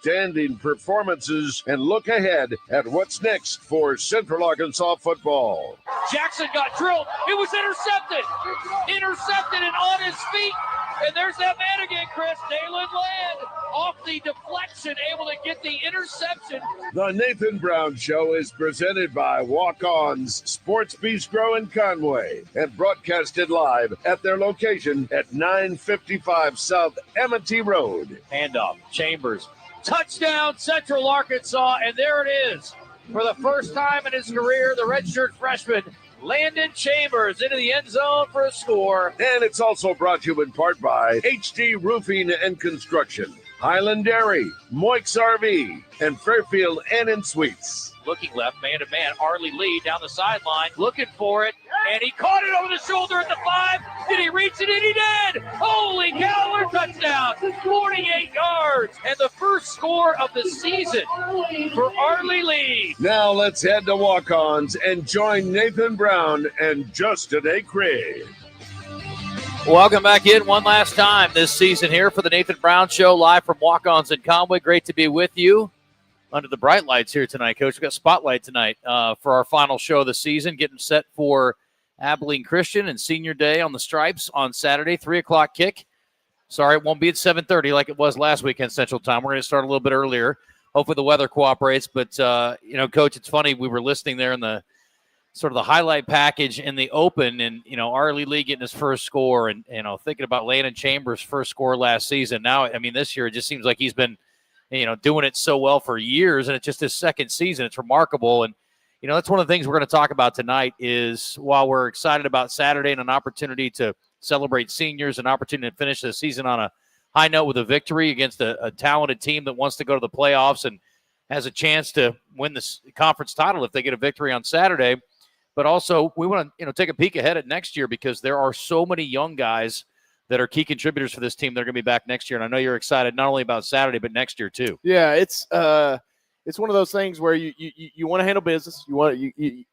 outstanding performances and look ahead at what's next for Central Arkansas football. Jackson got drilled. It was intercepted. Intercepted and on his feet. And there's that man again, Chris. Dalen Land off the deflection, able to get the interception. The Nathan Brown Show is presented by Walk-Ons Sports Bistro in Conway and broadcasted live at their location at 955 South Amity Road. Handoff, Chambers. Touchdown, Central Arkansas, and there it is. For the first time in his career, the redshirt freshman Landon Chambers into the end zone for a score. And it's also brought to you in part by HD Roofing and Construction, Highland Dairy, Moix RV, and Fairfield Inn & Suites. Looking left, man-to-man, Arlie Lee down the sideline, looking for it, and he caught it over the shoulder at the 5. Did he reach it? And he did! Holy cow, what a touchdown! 48 yards, and the first score of the season for Arlie Lee. Now let's head to Walk-Ons and join Nathan Brown and Justin A. Craig. Welcome back in one last time this season here for the Nathan Brown Show, live from Walk-Ons in Conway. Great to be with you under the bright lights here tonight, Coach. We've got Spotlight tonight for our final show of the season, getting set for Abilene Christian and Senior Day on the Stripes on Saturday, 3 o'clock kick. Sorry, it won't be at 7:30 like it was last weekend Central Time. We're going to start a little bit earlier. Hopefully the weather cooperates. But, Coach, it's funny. We were listening there in the sort of the highlight package in the open, and, Arlie Lee getting his first score and, thinking about Landon Chambers' first score last season. Now, this year it just seems like he's been, doing it so well for years, and it's just his second season. It's remarkable. And, that's one of the things we're going to talk about tonight is while we're excited about Saturday and an opportunity to celebrate seniors, an opportunity to finish the season on a high note with a victory against a talented team that wants to go to the playoffs and has a chance to win the conference title if they get a victory on Saturday. But also we want to, take a peek ahead at next year because there are so many young guys that are key contributors for this team that are going to be back next year. And I know you're excited not only about Saturday, but next year too. Yeah, it's one of those things where you want to handle business. You want you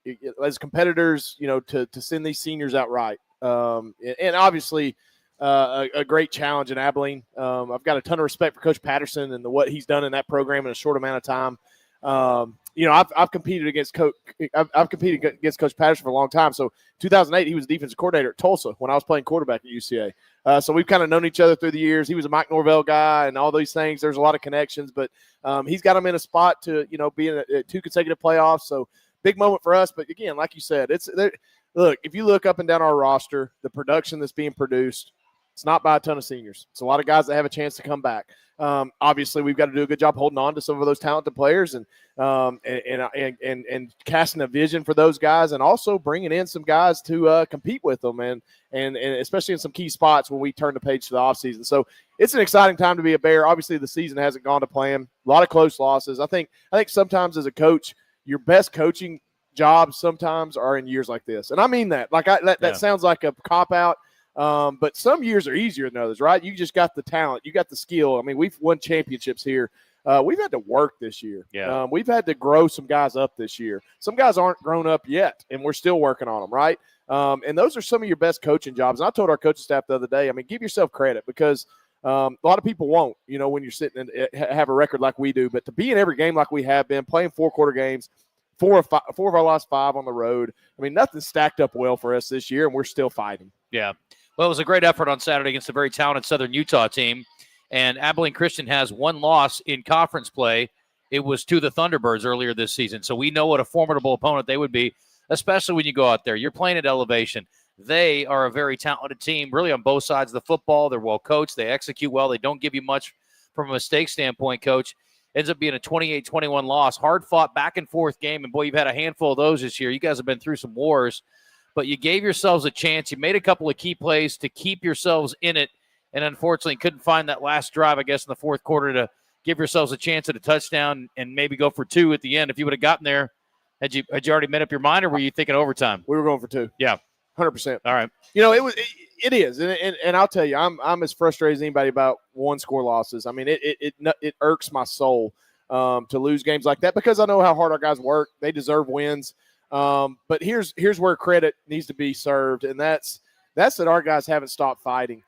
as competitors, to send these seniors out right. And obviously a great challenge in Abilene. I've got a ton of respect for Coach Patterson and what he's done in that program in a short amount of time. I've competed against Coach Patterson for a long time. So 2008, he was defensive coordinator at Tulsa when I was playing quarterback at UCA. So we've kind of known each other through the years. He was a Mike Norvell guy and all these things. There's a lot of connections, but he's got him in a spot to, be in 2 consecutive playoffs. So big moment for us. But again, like you said, look, if you look up and down our roster, the production that's being produced, it's not by a ton of seniors. It's a lot of guys that have a chance to come back. Obviously, we've got to do a good job holding on to some of those talented players and casting a vision for those guys, and also bringing in some guys to compete with them, and especially in some key spots when we turn the page to the offseason. So it's an exciting time to be a Bear. Obviously, the season hasn't gone to plan. A lot of close losses. I think sometimes as a coach, your best coaching jobs sometimes are in years like this, and I mean that. That sounds like a cop out. But some years are easier than others, right? You just got the talent. You got the skill. We've won championships here. We've had to work this year. Yeah. We've had to grow some guys up this year. Some guys aren't grown up yet, and we're still working on them, right? And those are some of your best coaching jobs. And I told our coaching staff the other day, give yourself credit because a lot of people won't, when you're sitting and have a record like we do. But to be in every game like we have been, playing 4-quarter games, four of our last 5 on the road, nothing's stacked up well for us this year, and we're still fighting. Yeah. Well, it was a great effort on Saturday against a very talented Southern Utah team. And Abilene Christian has one loss in conference play. It was to the Thunderbirds earlier this season. So we know what a formidable opponent they would be, especially when you go out there. You're playing at elevation. They are a very talented team, really on both sides of the football. They're well coached. They execute well. They don't give you much from a mistake standpoint, Coach. Ends up being a 28-21 loss. Hard-fought back-and-forth game. And, boy, you've had a handful of those this year. You guys have been through some wars. But you gave yourselves a chance. You made a couple of key plays to keep yourselves in it, and unfortunately couldn't find that last drive, I guess, in the fourth quarter to give yourselves a chance at a touchdown and maybe go for 2 at the end. If you would have gotten there, had you already made up your mind, or were you thinking overtime? We were going for 2. Yeah. 100%. All right. It is. And I'll tell you, I'm as frustrated as anybody about 1-score losses. It irks my soul to lose games like that because I know how hard our guys work. They deserve wins. But here's where credit needs to be served, and that's that our guys haven't stopped fighting.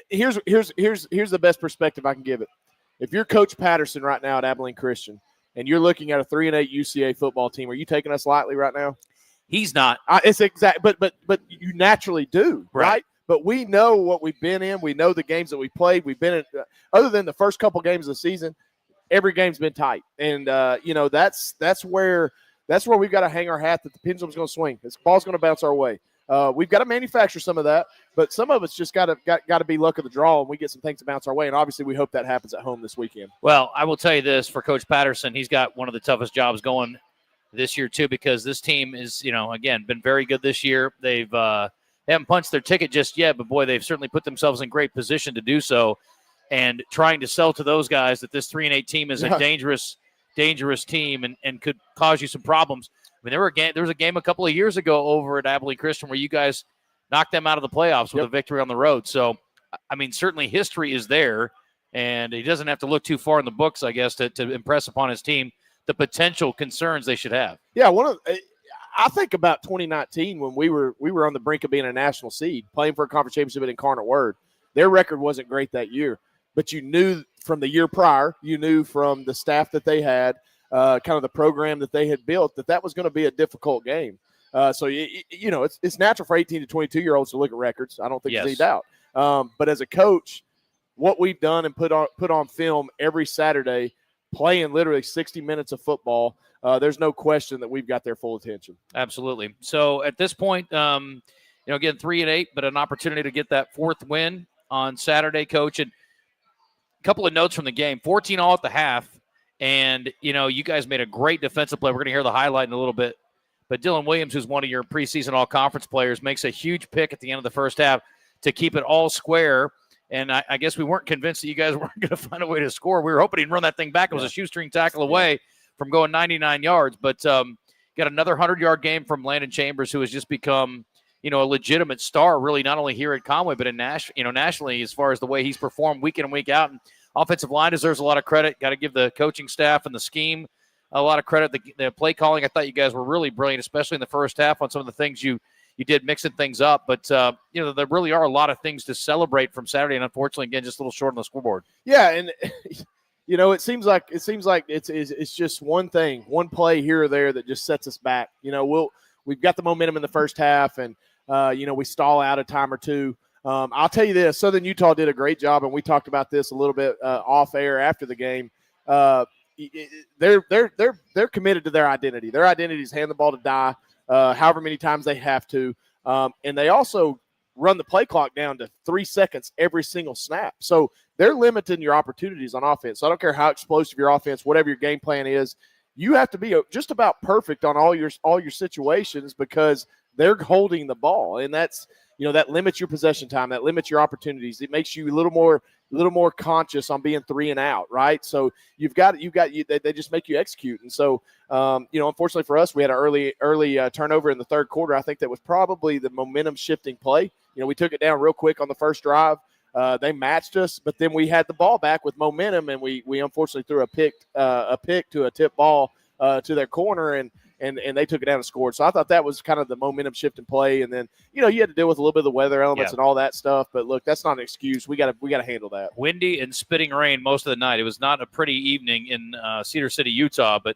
Here's the best perspective I can give it. If you're Coach Patterson right now at Abilene Christian and you're looking at a 3-8 UCA football team, are you taking us lightly right now? He's not. It's exact, but you naturally do, right? But we know what we've been in. We know the games that we played. We've been in, other than the first couple games of the season, every game's been tight. And that's where we've got to hang our hat that the pendulum's going to swing. This ball's going to bounce our way. We've got to manufacture some of that, but some of it's just got to be luck of the draw, and we get some things to bounce our way. And obviously, we hope that happens at home this weekend. Well, I will tell you this: for Coach Patterson, he's got one of the toughest jobs going this year too, because this team is, again, been very good this year. They haven't punched their ticket just yet, but boy, they've certainly put themselves in great position to do so. And trying to sell to those guys that this 3-8 team is a dangerous team and could cause you some problems. I mean, there was a game a couple of years ago over at Abilene Christian where you guys knocked them out of the playoffs with a victory on the road. So, I mean, certainly history is there, and he doesn't have to look too far in the books, I guess, to impress upon his team the potential concerns they should have. Yeah, I think about 2019 when we were on the brink of being a national seed, playing for a conference championship at Incarnate Word. Their record wasn't great that year, but you knew from the year prior, you knew from the staff that they had, kind of the program that they had built, that was going to be a difficult game. So it's natural for 18 to 22-year-olds to look at records. I don't think there's any doubt. But as a coach, what we've done and put on film every Saturday, playing literally 60 minutes of football, there's no question that we've got their full attention. Absolutely. So at this point, again, 3-8, but an opportunity to get that fourth win on Saturday, Coach. And a couple of notes from the game: 14-all at the half. And, you guys made a great defensive play. We're going to hear the highlight in a little bit. But Dylan Williams, who's one of your preseason all-conference players, makes a huge pick at the end of the first half to keep it all square. And I guess we weren't convinced that you guys weren't going to find a way to score. We were hoping he'd run that thing back. It was a shoestring tackle away from going 99 yards. But got another 100-yard game from Landon Chambers, who has just become, a legitimate star, really, not only here at Conway, but in nationally, as far as the way he's performed week in and week out. And offensive line deserves a lot of credit. Got to give the coaching staff and the scheme a lot of credit. The play calling, I thought you guys were really brilliant, especially in the first half on some of the things you did, mixing things up. But, there really are a lot of things to celebrate from Saturday, and unfortunately, again, just a little short on the scoreboard. Yeah, and, it seems like it's just one thing, one play here or there that just sets us back. We've got the momentum in the first half, and, we stall out a time or two. I'll tell you this: Southern Utah did a great job, and we talked about this a little bit off air after the game. They're committed to their identity. Their identity is hand the ball to die, however many times they have to, and they also run the play clock down to 3 seconds every single snap. So they're limiting your opportunities on offense. So I don't care how explosive your offense, whatever your game plan is, you have to be just about perfect on all your situations because they're holding the ball, and that's. That limits your possession time. That limits your opportunities. It makes you a little more conscious on being 3 and out, right? So they just make you execute. And so, unfortunately for us, we had an early turnover in the third quarter. I think that was probably the momentum shifting play. We took it down real quick on the first drive. They matched us, but then we had the ball back with momentum, and we unfortunately threw a pick to a tip ball to their corner, and they took it down and scored. So I thought that was kind of the momentum shifting play. And then, you had to deal with a little bit of the weather elements and all that stuff. But look, that's not an excuse. We got to handle that. Windy and spitting rain most of the night. It was not a pretty evening in Cedar City, Utah, but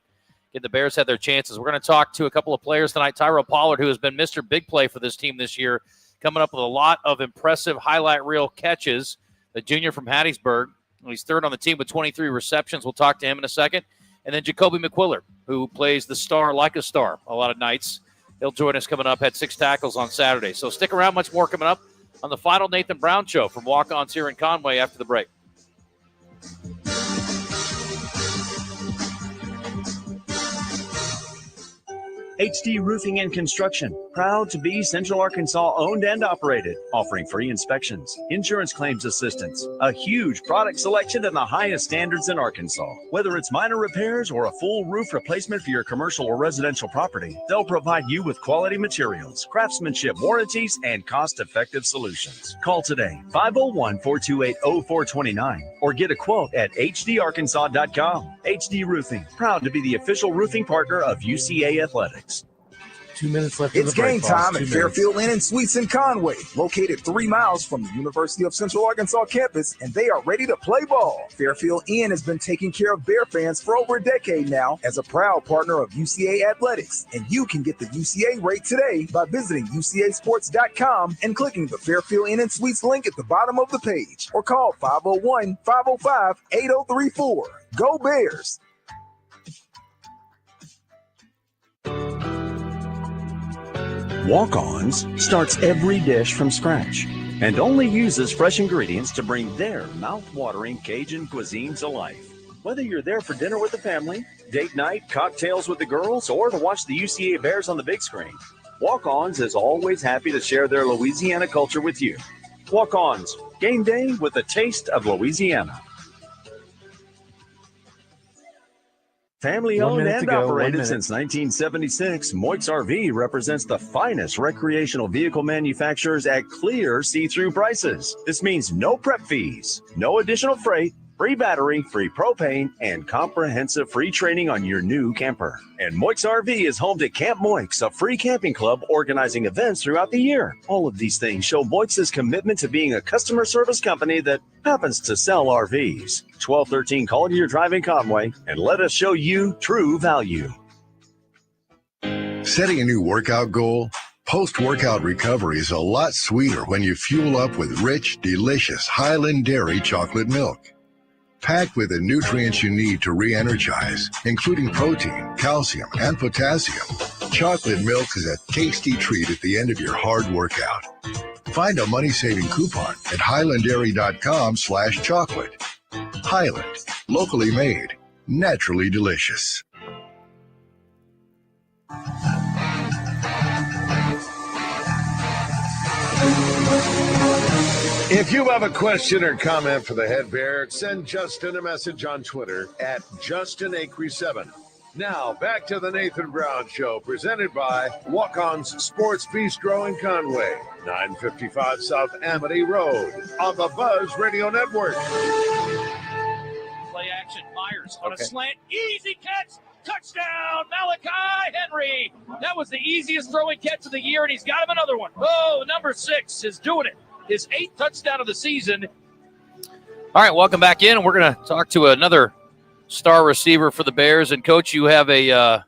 the Bears had their chances. We're going to talk to a couple of players tonight. Tyrell Pollard, who has been Mr. Big Play for this team this year, coming up with a lot of impressive highlight reel catches. The junior from Hattiesburg. He's third on the team with 23 receptions. We'll talk to him in a second. And then Jacoby McQuiller, who plays the star like a star a lot of nights. He'll join us coming up, had 6 tackles on Saturday. So stick around, much more coming up on the final Nathan Brown Show from Walk-Ons here in Conway after the break. HD Roofing and Construction, proud to be Central Arkansas owned and operated, offering free inspections, insurance claims assistance, a huge product selection and the highest standards in Arkansas. Whether it's minor repairs or a full roof replacement for your commercial or residential property, they'll provide you with quality materials, craftsmanship warranties, and cost-effective solutions. Call today, 501-428-0429, or get a quote at hdarkansas.com. HD Roofing, proud to be the official roofing partner of UCA Athletics. 2 minutes left. It's game time at 2 minutes. Fairfield Inn and Suites in Conway, located 3 miles from the University of Central Arkansas campus, and they are ready to play ball. Fairfield Inn has been taking care of Bear fans for over a decade now as a proud partner of UCA Athletics, and you can get the UCA rate today by visiting UCAsports.com and clicking the Fairfield Inn and Suites link at the bottom of the page, or call 501-505-8034. Go Bears! Walk-Ons starts every dish from scratch and only uses fresh ingredients to bring their mouth-watering Cajun cuisine to life. Whether you're there for dinner with the family, date night, cocktails with the girls, or to watch the UCA Bears on the big screen, Walk-Ons is always happy to share their Louisiana culture with you. Walk-Ons, game day with a taste of Louisiana. Family 1 owned minute and to go, 1 operated minute. since 1976, Moix RV represents the finest recreational vehicle manufacturers at clear see-through prices. This means no prep fees, no additional freight, free battery, free propane, and comprehensive free training on your new camper. And Moix RV is home to Camp Moix, a free camping club organizing events throughout the year. All of these things show Moix's commitment to being a customer service company that happens to sell RVs. 1213 Collier Drive in Conway, and let us show you true value. Setting a new workout goal? Post-workout recovery is a lot sweeter when you fuel up with rich, delicious Highland Dairy chocolate milk. Packed with the nutrients you need to re-energize, including protein, calcium, and potassium, chocolate milk is a tasty treat at the end of your hard workout. Find a money-saving coupon at highlanddairy.com/chocolate. Highland, locally made, naturally delicious. If you have a question or comment for the head bear, send Justin a message on Twitter at JustinAcree7. Now, back to the Nathan Brown Show, presented by Walk-Ons Sports Bistro in Conway, 955 South Amity Road, on the Buzz Radio Network. Play action. Myers on a slant. Easy catch. Touchdown, Malachi Henry. That was the easiest throwing catch of the year, and he's got him another one. Oh, number 6 is doing it. His 8th touchdown of the season. All right, welcome back in. We're going to talk to another star receiver for the Bears. And, Coach, you have a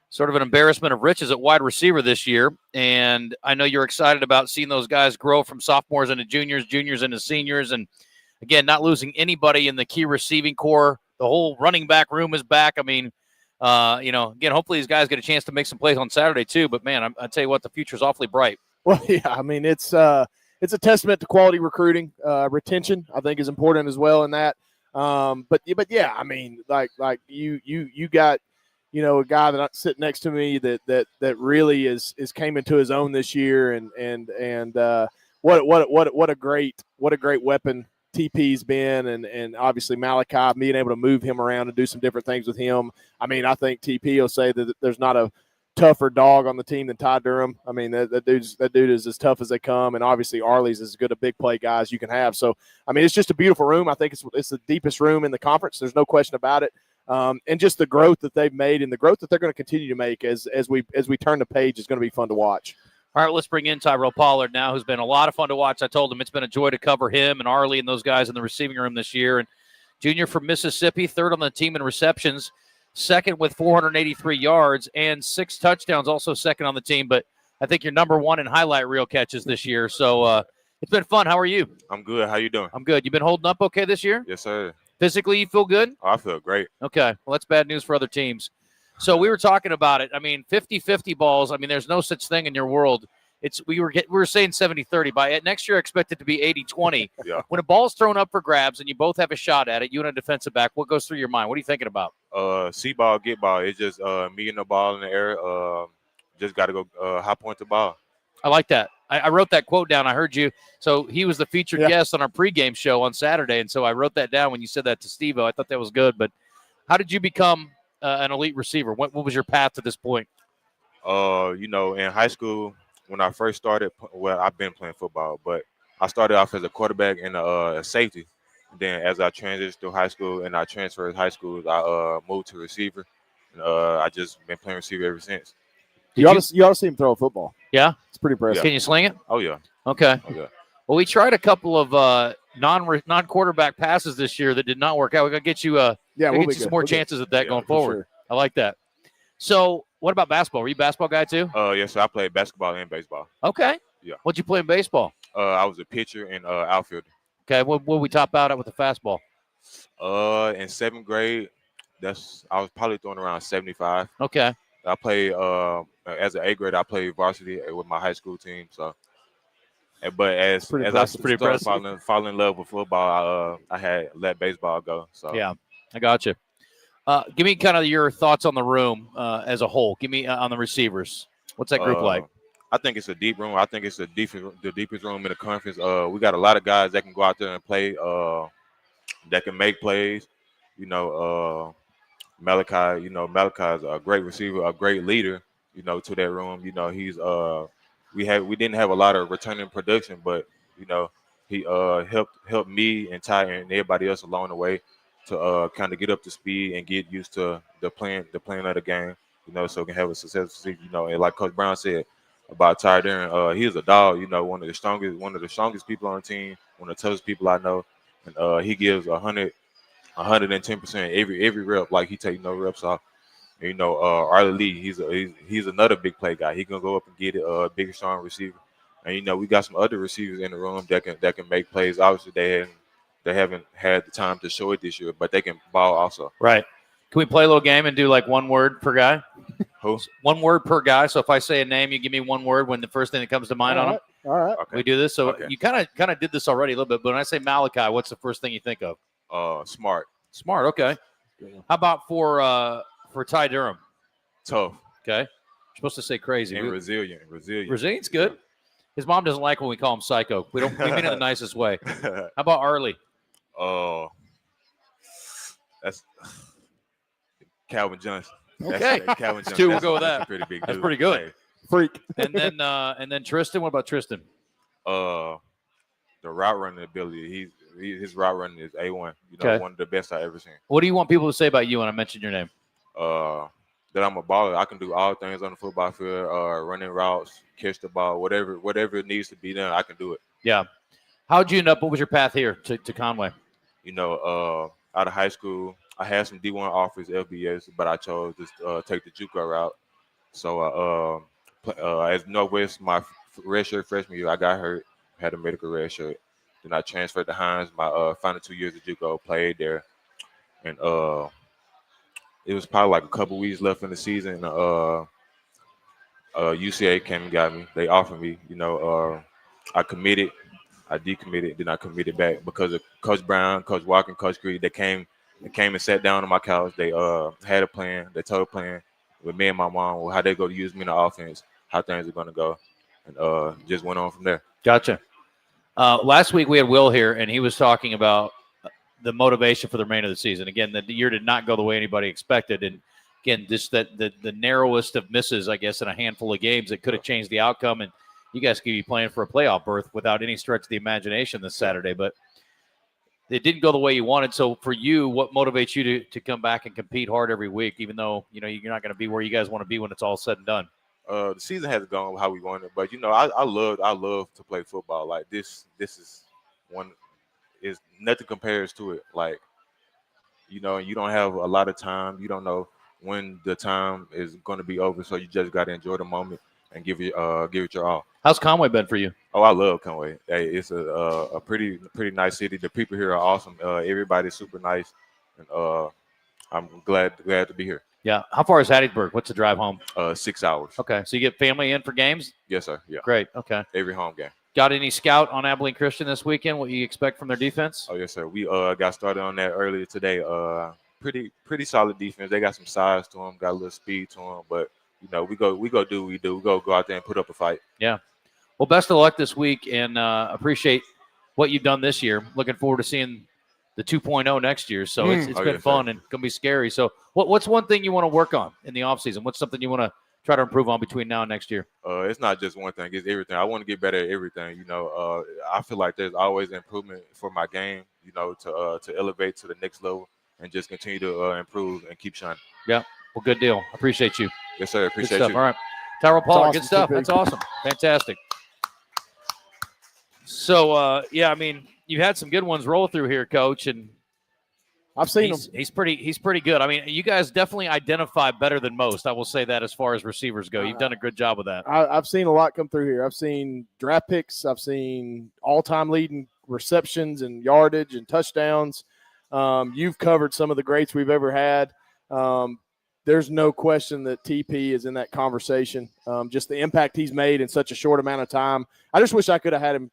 sort of an embarrassment of riches at wide receiver this year. And I know you're excited about seeing those guys grow from sophomores into juniors, juniors into seniors. And, again, not losing anybody in the key receiving core. The whole running back room is back. I mean, again, hopefully these guys get a chance to make some plays on Saturday too. But, man, I tell you what, the future's awfully bright. Well, yeah, I mean, it's a testament to quality recruiting. Retention, I think, is important as well in that. But yeah, I mean, like you got, a guy that's sitting next to me that really is came into his own this year, and what a great weapon TP's been, and obviously Malachi, being able to move him around and do some different things with him. I mean, I think TP will say that there's not a tougher dog on the team than Ty Durham. I mean, that dude is as tough as they come, and obviously Arley's as good a big play guy as you can have. So, I mean, it's just a beautiful room. I think it's the deepest room in the conference. There's no question about it. And just the growth that they've made and the growth that they're going to continue to make as we turn the page is going to be fun to watch. All right, let's bring in Tyrell Pollard now, who's been a lot of fun to watch. I told him it's been a joy to cover him and Arley and those guys in the receiving room this year. And junior from Mississippi, 3rd on the team in receptions, 2nd with 483 yards and 6 touchdowns, also 2nd on the team. But I think you're number 1 in highlight reel catches this year. So it's been fun. How are you? I'm good. How you doing? I'm good. You been holding up okay this year? Yes, sir. Physically, you feel good? Oh, I feel great. Okay. Well, that's bad news for other teams. So we were talking about it. I mean, 50-50 balls. I mean, there's no such thing in your world. We were saying 70-30. By next year, I expect it to be 80-20. Yeah. When a ball's thrown up for grabs and you both have a shot at it, you and a defensive back, what goes through your mind? What are you thinking about? See ball, get ball. It's just me and the ball in the air. Just got to go high point the ball. I like that. I wrote that quote down. I heard you. So he was the featured guest on our pregame show on Saturday, and so I wrote that down when you said that to Steve-O. I thought that was good. But how did you become an elite receiver? What was your path to this point? In high school, when I first started, well, I've been playing football, but I started off as a quarterback and a safety. Then as I transitioned through high school and I transferred high schools, I moved to receiver. And I just been playing receiver ever since. You ought to see him throw a football. Yeah? It's pretty impressive. Can you sling it? Oh yeah. Okay. Oh yeah. Well, we tried a couple of non-quarterback passes this year that did not work out. We're going to get you, we'll get be you some good. more We'll chances at that going for forward. sure. I like that. So what about basketball? Were you a basketball guy too? Yes, sir. I played basketball and baseball. Okay. Yeah. What'd you play in baseball? I was a pitcher and outfielder. Okay. What we top out at with the fastball? In 7th grade, I was probably throwing around 75. Okay. I played as an 8th grader. I played varsity with my high school team. So, but as I started falling in love with football, I had let baseball go. So yeah, I got you. Give me kind of your thoughts on the room as a whole. Give me on the receivers. What's that group like? I think it's a deep room. I think it's the deepest room in the conference. We got a lot of guys that can go out there and play, that can make plays. You know, Malachi. You know, Malachi is a great receiver, a great leader. You know, to that room. You know, he's we didn't have a lot of returning production, but you know, he helped me and Ty and everybody else along the way to kind of get up to speed and get used to the plan of the game. You know, so we can have a successful season. You know, and like Coach Brown said about Ty Darren, he is a dog. You know, one of the strongest people on the team, one of the toughest people I know, and he gives 110% every rep. Like he take no reps off. And, you know, Arlie Lee, he's another big play guy. He gonna go up and get it, big strong receiver. And you know, we got some other receivers in the room that can make plays. Obviously, they haven't had the time to show it this year, but they can ball also. Right. Can we play a little game and do like one word per guy? Who? 1 word per guy. So if I say a name, you give me 1 word when the first thing that comes to mind on them. All right. Okay. We do this. So Okay. you kind of did this already a little bit, but when I say Malachi, what's the first thing you think of? Smart. Smart. Okay. How about for Ty Durham? Tough. Okay. You're supposed to say crazy. And resilient. Resilient's good. His mom doesn't like when we call him psycho. We mean it in the nicest way. How about Arlie? That's Calvin Johnson. Okay. That's Calvin Johnson. Two, we'll go with That's that. a pretty big That's dude. pretty good. Hey, Freak. And then Tristan. What about Tristan? the route running ability. His route running is A1. You know, Okay. one of the best I ever seen. What do you want people to say about you when I mention your name? That I'm a baller. I can do all things on the football field. Running routes, catch the ball, whatever it needs to be done, I can do it. Yeah. How'd you end up? What was your path here to Conway? You know, out of high school, I had some D1 offers, FBS, but I chose to take the JUCO route. So as Northwest, my redshirt freshman year, I got hurt, had a medical redshirt. Then I transferred to Hines. My final 2 years of JUCO, played there, and it was probably like a couple weeks left in the season. UCA came and got me. They offered me. You know, I committed. I decommitted, then I committed back because of Coach Brown, Coach Walker, and Coach Creed. They came and sat down on my couch. They had a plan. They told a plan with me and my mom how they're going to use me in the offense, how things are going to go, and just went on from there. Gotcha. Last week we had Will here, and he was talking about the motivation for the remainder of the season. Again, the year did not go the way anybody expected, and again, just that the narrowest of misses, I guess, in a handful of games that could have changed the outcome. And you guys could be playing for a playoff berth without any stretch of the imagination this Saturday, but it didn't go the way you wanted. So for you, what motivates you to come back and compete hard every week, even though, you know, you're not going to be where you guys want to be when it's all said and done? The season hasn't gone how we wanted, but you know, I love to play football. Like this is nothing compares to it. Like, you know, you don't have a lot of time. You don't know when the time is going to be over, so you just got to enjoy the moment and give it your all. How's Conway been for you? Oh, I love Conway. Hey, it's a pretty nice city. The people here are awesome. Everybody's super nice, and I'm glad to be here. Yeah. How far is Hattiesburg? What's the drive home? 6 hours. Okay. So you get family in for games? Yes, sir. Yeah. Great. Okay. Every home game. Got any scout on Abilene Christian this weekend? What you expect from their defense? Oh, yes, sir. We got started on that earlier today. Pretty solid defense. They got some size to them, got a little speed to them, but you know, we go do what we do. We go out there and put up a fight. Yeah. Well, best of luck this week, and appreciate what you've done this year. Looking forward to seeing the 2.0 next year. So it's been fun and going to be scary. So what's one thing you want to work on in the offseason? What's something you want to try to improve on between now and next year? It's not just one thing. It's everything. I want to get better at everything. You know, I feel like there's always improvement for my game, you know, to elevate to the next level and just continue to improve and keep shining. Yeah. Well, good deal. Appreciate you. Yes, sir. Good Appreciate stuff. you. All right. Tyrell Pollard, awesome, good stuff. TP. That's awesome. Fantastic. So, yeah, I mean, you've had some good ones roll through here, Coach, and I've seen him. He's pretty good. I mean, you guys definitely identify better than most. I will say that as far as receivers go. You've done a good job with that. I've seen a lot come through here. I've seen draft picks. I've seen all-time leading receptions and yardage and touchdowns. You've covered some of the greats we've ever had. There's no question that TP is in that conversation. Just the impact he's made in such a short amount of time. I just wish I could have had him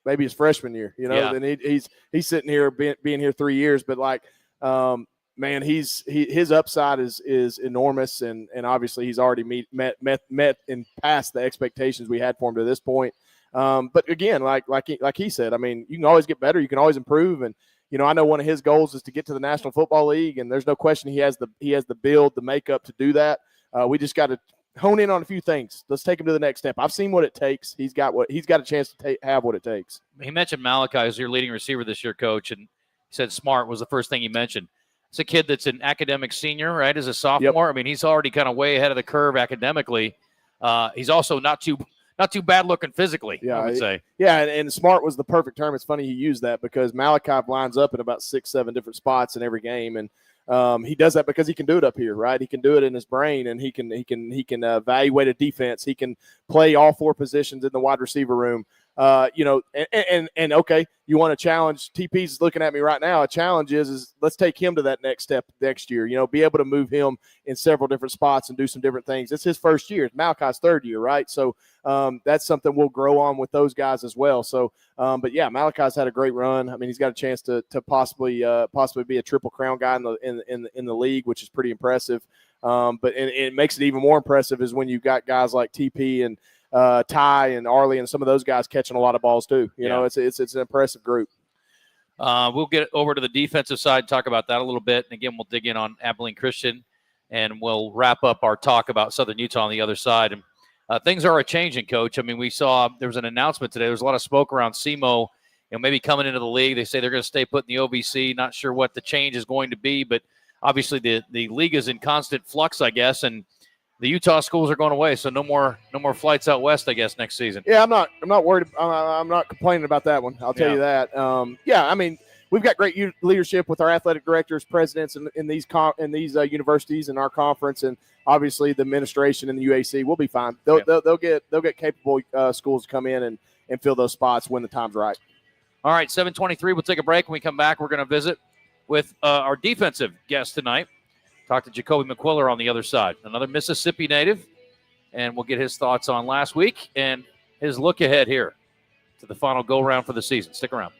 maybe his freshman year, Yeah. and he's sitting here being here 3 years, but like, man, his upside is enormous. And obviously he's already met and passed the expectations we had for him to this point. But again, like he said, I mean, you can always get better. You can always improve. And, I know one of his goals is to get to the National Football League, and there's no question he has the build, the makeup to do that. We just got to hone in on a few things. Let's take him to the next step. I've seen what it takes. He's got a chance to have what it takes. He mentioned Malachi as your leading receiver this year, Coach, and he said smart was the first thing he mentioned. It's a kid that's an academic senior, right, as a sophomore. Yep. I mean, he's already kind of way ahead of the curve academically. He's also not too bad looking physically, yeah, I would say. Yeah, and smart was the perfect term. It's funny he used that because Malachi lines up in about 6-7 different spots in every game, and he does that because he can do it up here, right? He can do it in his brain, and he can evaluate a defense. He can play all 4 positions in the wide receiver room. And okay, you want to challenge. TP's looking at me right now. A challenge is let's take him to that next step next year. Be able to move him in several different spots and do some different things. It's his first year. It's Malachi's 3rd year, right? So that's something we'll grow on with those guys as well. So, but yeah, Malachi's had a great run. I mean, he's got a chance to possibly be a Triple Crown guy in the league, which is pretty impressive. But it makes it even more impressive is when you've got guys like TP and Ty and Arlie and some of those guys catching a lot of balls too. You know, it's an impressive group. We'll get over to the defensive side, talk about that a little bit. And again, we'll dig in on Abilene Christian, and we'll wrap up our talk about Southern Utah on the other side. And things are changing, Coach. I mean, we saw there was an announcement today. There was a lot of smoke around SEMO, maybe coming into the league. They say they're going to stay put in the OVC. Not sure what the change is going to be, but obviously the league is in constant flux, I guess, and the Utah schools are going away, so no more flights out west, I guess, next season. Yeah, I'm not worried. I'm not complaining about that one. I'll tell you that. I mean, we've got great leadership with our athletic directors, presidents in these universities in our conference, and obviously the administration in the UAC. We'll be fine. They'll get capable schools to come in and fill those spots when the time's right. All right, 7:23. We'll take a break. When we come back, we're going to visit with our defensive guest tonight. Talk to Jacoby McQuiller on the other side, another Mississippi native, and we'll get his thoughts on last week and his look ahead here to the final go-round for the season. Stick around.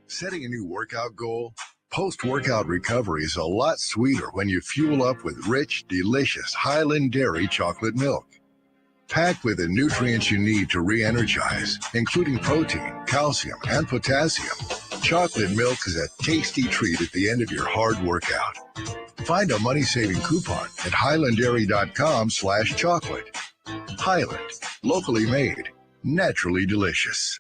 Setting a new workout goal? Post-workout recovery is a lot sweeter when you fuel up with rich, delicious Highland Dairy chocolate milk. Packed with the nutrients you need to re-energize, including protein, calcium, and potassium, chocolate milk is a tasty treat at the end of your hard workout. Find a money-saving coupon at highlanddairy.com/chocolate. Highland, locally made, naturally delicious.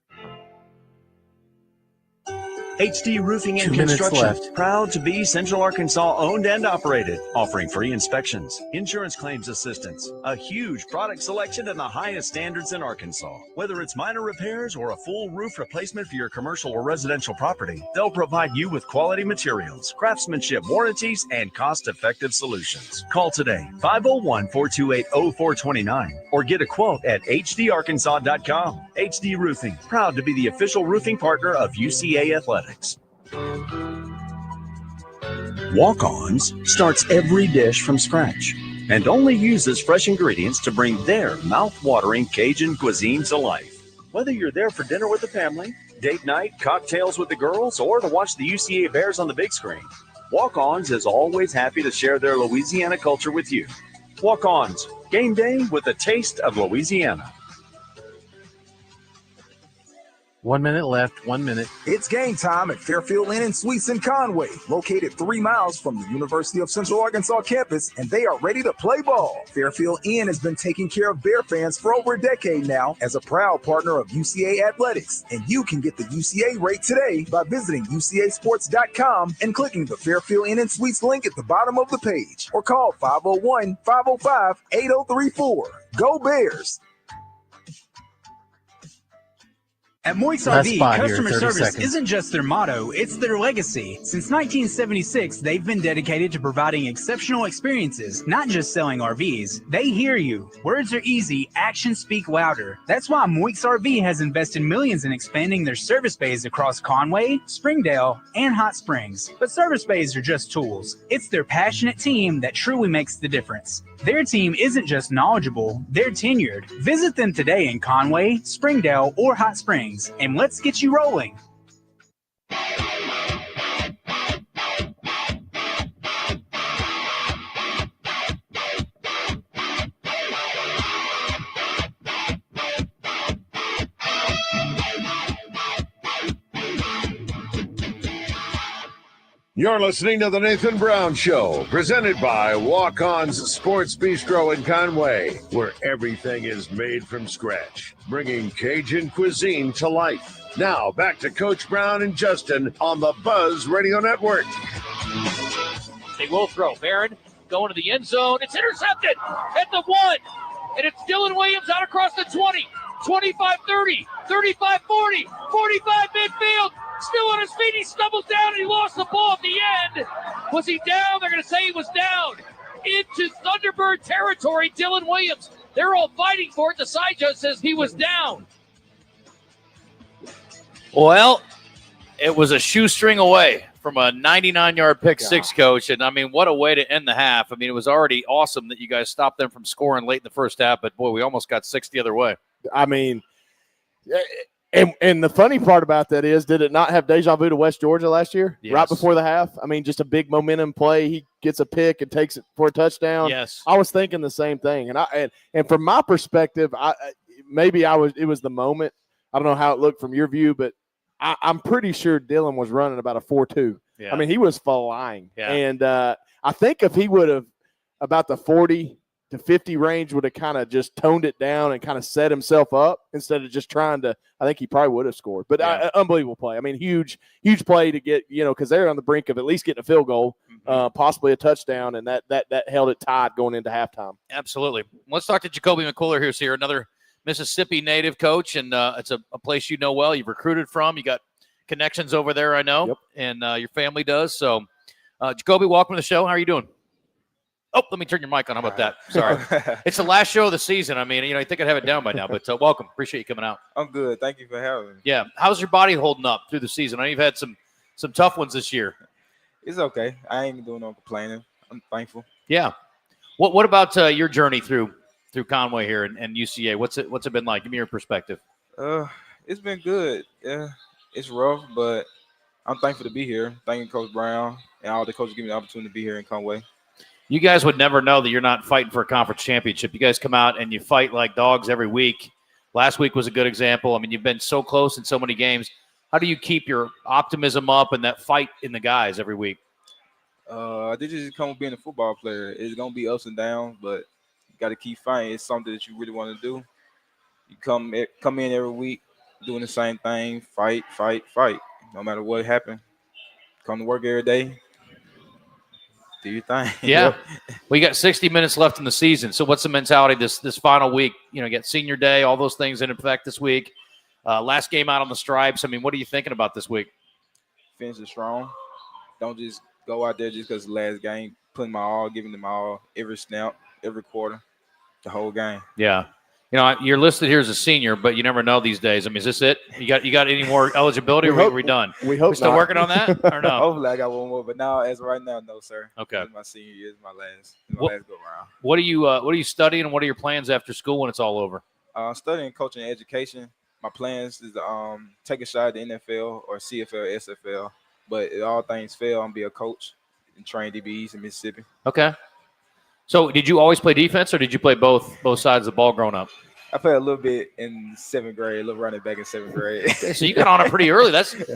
HD Roofing and Construction, proud to be Central Arkansas owned and operated, offering free inspections, insurance claims assistance, a huge product selection and the highest standards in Arkansas. Whether it's minor repairs or a full roof replacement for your commercial or residential property, they'll provide you with quality materials, craftsmanship, warranties, and cost-effective solutions. Call today, 501-428-0429, or get a quote at hdarkansas.com. HD Roofing, proud to be the official roofing partner of UCA Athletics. Walk-Ons starts every dish from scratch and only uses fresh ingredients to bring their mouth-watering Cajun cuisine to life. Whether you're there for dinner with the family, date night, cocktails with the girls, or to watch the UCA Bears on the big screen, Walk-Ons is always happy to share their Louisiana culture with you. Walk-Ons, game day with a taste of Louisiana. 1 minute left. 1 minute. It's game time at Fairfield Inn and Suites in Conway, located 3 miles from the University of Central Arkansas campus, and they are ready to play ball. Fairfield Inn has been taking care of Bear fans for over a decade now as a proud partner of UCA Athletics, and you can get the UCA rate today by visiting UCAsports.com and clicking the Fairfield Inn and Suites link at the bottom of the page, or call 501-505-8034. Go Bears! At Moix Last RV, spot here, customer 30 service seconds. isn't just their motto, it's their legacy. Since 1976, they've been dedicated to providing exceptional experiences, not just selling RVs. They hear you. Words are easy, actions speak louder. That's why Moix RV has invested millions in expanding their service bays across Conway, Springdale, and Hot Springs. But service bays are just tools. It's their passionate team that truly makes the difference. Their team isn't just knowledgeable, they're tenured. Visit them today in Conway, Springdale, or Hot Springs, and let's get you rolling. You're listening to The Nathan Brown Show, presented by Walk-Ons Sports Bistro in Conway, where everything is made from scratch, bringing Cajun cuisine to life. Now, back to Coach Brown and Justin on the Buzz Radio Network. They will throw. Barron going to the end zone. It's intercepted at the 1. And it's Dylan Williams out across the 20, 25-30, 35-40, 45 midfield. Still on his feet. He stumbles down and he lost the ball at the end. Was he down? They're going to say he was down. Into Thunderbird territory, Dylan Williams. They're all fighting for it. The side judge says he was down. Well, it was a shoestring away from a 99-yard pick six, Coach. And, I mean, what a way to end the half. I mean, it was already awesome that you guys stopped them from scoring late in the first half. But, boy, we almost got 6 the other way. I mean, and the funny part about that is, did it not have deja vu to West Georgia last year? Yes. Right before the half? I mean, just a big momentum play. He gets a pick and takes it for a touchdown. Yes. I was thinking the same thing. And from my perspective, it was the moment. I don't know how it looked from your view, but I'm pretty sure Dylan was running about a 4.2. Yeah. I mean, he was flying. Yeah. And I think if he would have about the 40 to 50 range would have kind of just toned it down and kind of set himself up instead of just trying to, I think he probably would have scored. But unbelievable play. I mean, huge play to get, because they're on the brink of at least getting a field goal, possibly a touchdown, and that held it tied going into halftime. Absolutely. Let's talk to Jacoby McCuller, who's here, another Mississippi native coach, and it's a place you know well. You've recruited from. You got connections over there, I know, and your family does. So, Jacoby, welcome to the show. How are you doing? Oh, let me turn your mic on. How about that? Sorry. It's the last show of the season. I mean, I think I'd have it down by now, but welcome. Appreciate you coming out. I'm good. Thank you for having me. Yeah. How's your body holding up through the season? I know you've had some tough ones this year. It's okay. I ain't doing no complaining. I'm thankful. Yeah. What about your journey through Conway here and UCA? What's it been like? Give me your perspective. It's been good. Yeah, it's rough, but I'm thankful to be here. Thanking Coach Brown and all the coaches giving me the opportunity to be here in Conway. You guys would never know that you're not fighting for a conference championship. You guys come out and you fight like dogs every week. Last week was a good example. I mean, you've been so close in so many games. How do you keep your optimism up and that fight in the guys every week? This just come with being a football player. It's going to be ups and downs, but you got to keep fighting. It's something that you really want to do. You come in every week doing the same thing, fight. No matter what happened, come to work every day. Do your thing. Yeah. Well, you got 60 minutes left in the season. So what's the mentality this final week? You get senior day, all those things in effect this week. Last game out on the stripes. I mean, what are you thinking about this week? Finish it strong. Don't just go out there just because the last game. Putting my all, giving them all, every snap, every quarter, the whole game. Yeah. You're listed here as a senior, but you never know these days. I mean, is this it? You got any more eligibility, or are we done? We hope We're still not. working on that, or no? Hopefully I got one more, but now, as of right now, no, sir. Okay. This is my senior year. This is my last go around. What are you studying, and what are your plans after school when it's all over? Studying coaching and education. My plans is to take a shot at the NFL or CFL, SFL. But if all things fail, I'm going to be a coach and train DBs in Mississippi. Okay. So did you always play defense, or did you play both sides of the ball growing up? I played a little bit in 7th grade, a little running back in 7th grade. So you got on it pretty early.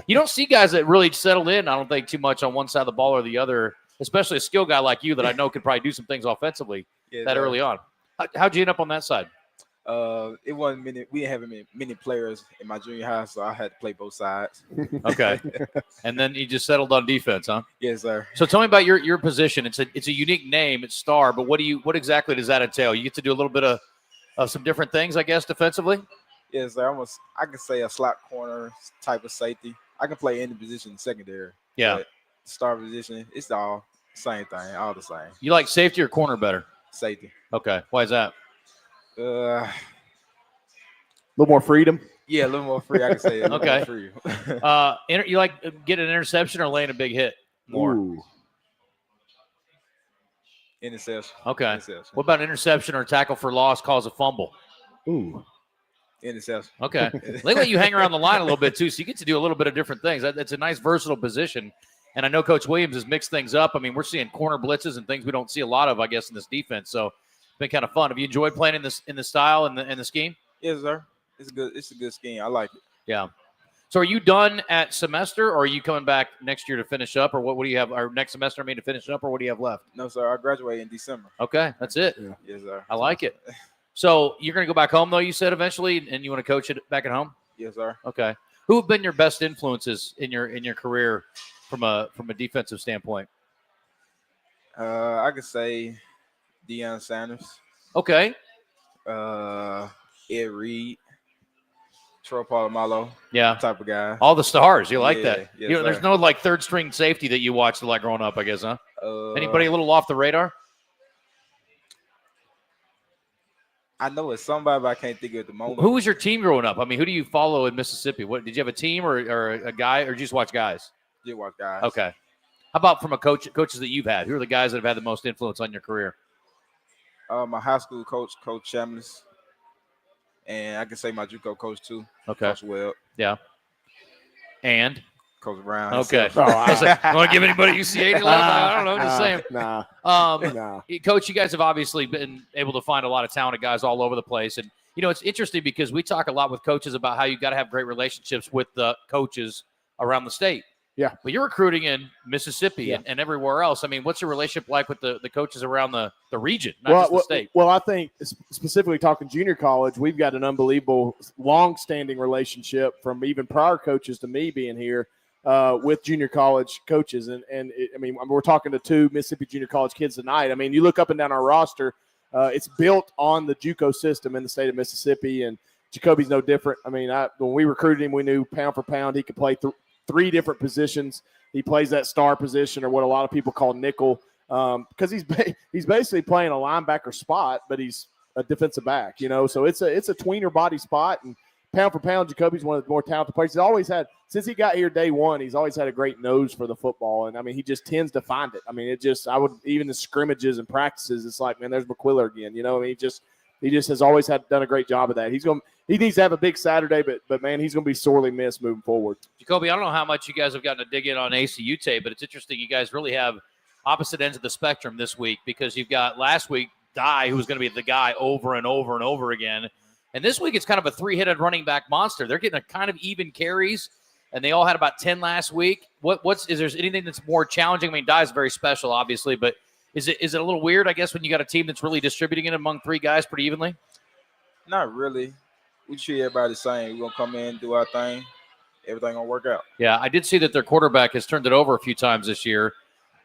You don't see guys that really settle in, I don't think, too much on one side of the ball or the other, especially a skill guy like you that I know could probably do some things offensively early on. How'd you end up on that side? It wasn't many. We didn't have many players in my junior high, so I had to play both sides. Okay. And then you just settled on defense, huh? Yes, sir. So tell me about your position. It's a unique name. It's star, but what exactly does that entail? You get to do a little bit of some different things, I guess, defensively? Yes, sir. I can say a slot corner type of safety. I can play any position in secondary. Yeah. But star position, it's all same thing, all the same. You like safety or corner better? Safety. Okay. Why is that? A little more freedom. Yeah, a little more free. I can say. Okay. More free. You like getting an interception or laying a big hit more? Ooh. Interception. Okay. Interception. What about interception or tackle for loss cause a fumble? Ooh. Interception. Okay. They let you hang around the line a little bit too, so you get to do a little bit of different things. That's a nice versatile position. And I know Coach Williams has mixed things up. I mean, we're seeing corner blitzes and things we don't see a lot of, I guess, in this defense. So it's been kind of fun. Have you enjoyed playing in the style and the scheme? Yes, sir. It's good. It's a good scheme. I like it. Yeah. So are you done at semester, or are you coming back next year to finish up, or what do you have? Or next semester, to finish up, or what do you have left? No, sir. I graduate in December. Okay, that's it. Yeah. Yes, sir. I like it. So you're going to go back home, though, you said eventually, and you want to coach it back at home? Yes, sir. Okay. Who have been your best influences in your career from a defensive standpoint? I could say Deion Sanders. Okay. Ed Reed. Troy Polamalu. Yeah. Type of guy. All the stars. You like that. Yes, You know, there's no like third string safety that you watched like growing up, I guess, huh? Anybody a little off the radar? I know it's somebody, but I can't think of it at the moment. Who was your team growing up? I mean, who do you follow in Mississippi? What did you have a team or a guy, or did you just watch guys? Did watch guys. Okay. How about from coaches that you've had? Who are the guys that have had the most influence on your career? My high school coach, Coach Chambliss. And I can say my JUCO coach too. Okay. Coach Webb. Yeah. And Coach Brown. okay. I was like, want to give anybody UCA any love? I don't know. Just saying. Nah. Coach, you guys have obviously been able to find a lot of talented guys all over the place, and you know it's interesting because we talk a lot with coaches about how you got to have great relationships with the coaches around the state. Yeah. But you're recruiting in Mississippi Yeah. and everywhere else. I mean, what's your relationship like with the coaches around the region, not just the state? Well, I think specifically talking junior college, we've got an unbelievable long-standing relationship from even prior coaches to me being here with junior college coaches. We're talking to 2 Mississippi junior college kids tonight. I mean, you look up and down our roster, it's built on the JUCO system in the state of Mississippi, and Jacoby's no different. I mean, when we recruited him, we knew pound for pound he could play 3 different positions. He plays that star position, or what a lot of people call nickel, because he's basically playing a linebacker spot, but he's a defensive back, you know. So it's a tweener body spot, and pound for pound, Jacoby's one of the more talented players. He's always had, since he got here day one, he's always had a great nose for the football, and I mean he just tends to find it. I mean even in scrimmages and practices, it's like, man, there's McQuiller again, you know. I mean he just has always done a great job of that. He needs to have a big Saturday, but man, he's going to be sorely missed moving forward. Jacoby, I don't know how much you guys have gotten to dig in on ACU tape, but it's interesting. You guys really have opposite ends of the spectrum this week, because you've got last week Dye, who was going to be the guy over and over and over again. And this week it's kind of a 3-headed running back monster. They're getting a kind of even carries, and they all had about 10 last week. Is there anything that's more challenging? I mean, Dye's very special, obviously, but is it a little weird, I guess, when you got a team that's really distributing it among 3 guys pretty evenly? Not really. We treat everybody the same. We're going to come in, do our thing. Everything going to work out. Yeah, I did see that their quarterback has turned it over a few times this year.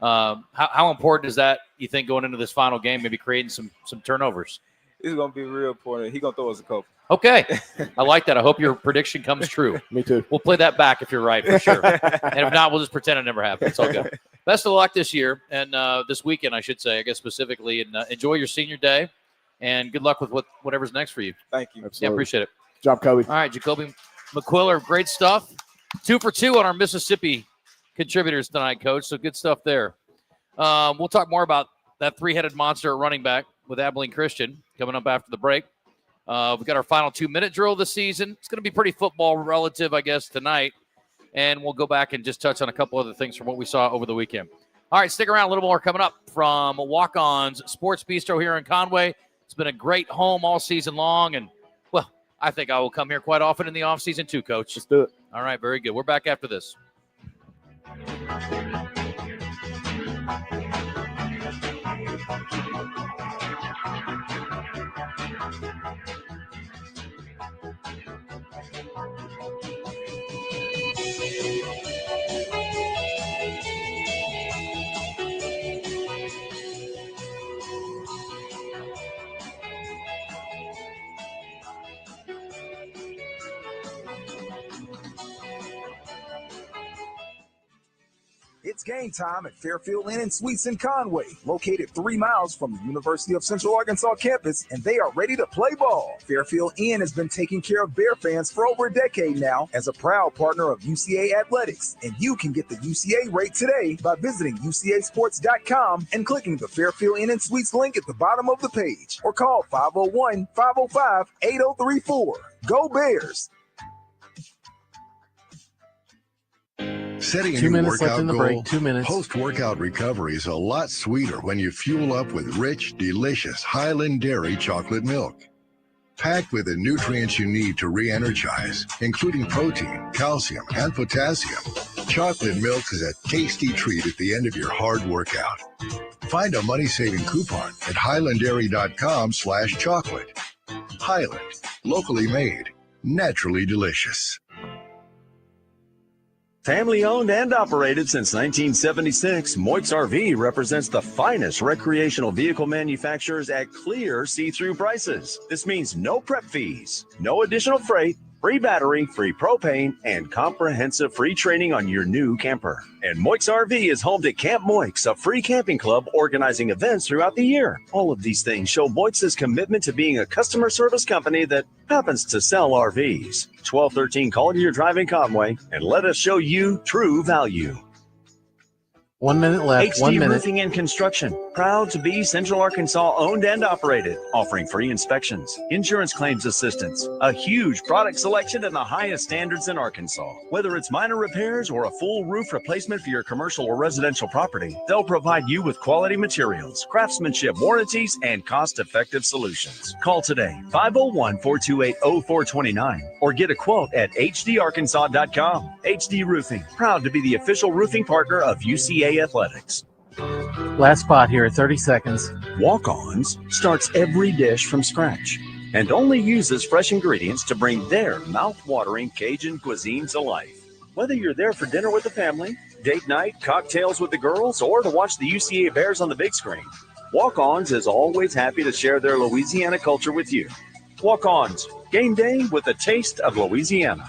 How important is that, you think, going into this final game, maybe creating some turnovers? It's going to be real important. He's going to throw us a couple. Okay. I like that. I hope your prediction comes true. Me too. We'll play that back if you're right, for sure. And if not, we'll just pretend it never happened. It's all good. Best of luck this year, and this weekend, I should say, I guess specifically, and enjoy your senior day, and good luck with whatever's next for you. Thank you. Absolutely. Yeah, appreciate it. Good job, Kobe. All right, Jacoby McQuiller, great stuff. 2 for 2 on our Mississippi contributors tonight, Coach, so good stuff there. We'll talk more about that 3-headed monster at running back with Abilene Christian coming up after the break. We've got our final 2-minute drill this season. It's going to be pretty football relative, I guess, tonight. And we'll go back and just touch on a couple other things from what we saw over the weekend. All right, stick around. A little more coming up from Walk-Ons Sports Bistro here in Conway. It's been a great home all season long, and I think I will come here quite often in the offseason too, Coach. Let's do it. All right, very good. We're back after this. It's game time at Fairfield Inn and Suites in Conway, located 3 miles from the University of Central Arkansas campus, and they are ready to play ball. Fairfield Inn has been taking care of Bear fans for over a decade now as a proud partner of UCA Athletics, and you can get the UCA rate today by visiting UCAsports.com and clicking the Fairfield Inn and Suites link at the bottom of the page, or call 501-505-8034. Go Bears! Setting a 2 new minutes left workout in the goal, break. 2 minutes. Post-workout recovery is a lot sweeter when you fuel up with rich, delicious Highland Dairy chocolate milk. Packed with the nutrients you need to re-energize, including protein, calcium, and potassium, chocolate milk is a tasty treat at the end of your hard workout. Find a money-saving coupon at highlanddairy.com/chocolate. Highland, locally made, naturally delicious. Family owned and operated since 1976, Moix RV represents the finest recreational vehicle manufacturers at clear see-through prices. This means no prep fees, no additional freight, free battery, free propane, and comprehensive free training on your new camper. And Moix RV is home to Camp Moix, a free camping club organizing events throughout the year. All of these things show Moix's commitment to being a customer service company that happens to sell RVs. 1213 Collier Drive in Conway, and let us show you true value. 1 minute left. HD 1 minute. Roofing and Construction, proud to be Central Arkansas owned and operated, offering free inspections, insurance claims assistance, a huge product selection and the highest standards in Arkansas. Whether it's minor repairs or a full roof replacement for your commercial or residential property, they'll provide you with quality materials, craftsmanship, warranties, and cost-effective solutions. Call today, 501-428-0429, or get a quote at hdarkansas.com. HD Roofing, proud to be the official roofing partner of UCA Athletics. Last spot here, 30 seconds. Walk-Ons starts every dish from scratch and only uses fresh ingredients to bring their mouth-watering Cajun cuisine to life. Whether you're there for dinner with the family, date night, cocktails with the girls, or to watch the UCA Bears on the big screen, Walk-Ons is always happy to share their Louisiana culture with you. Walk-Ons, game day with a taste of Louisiana.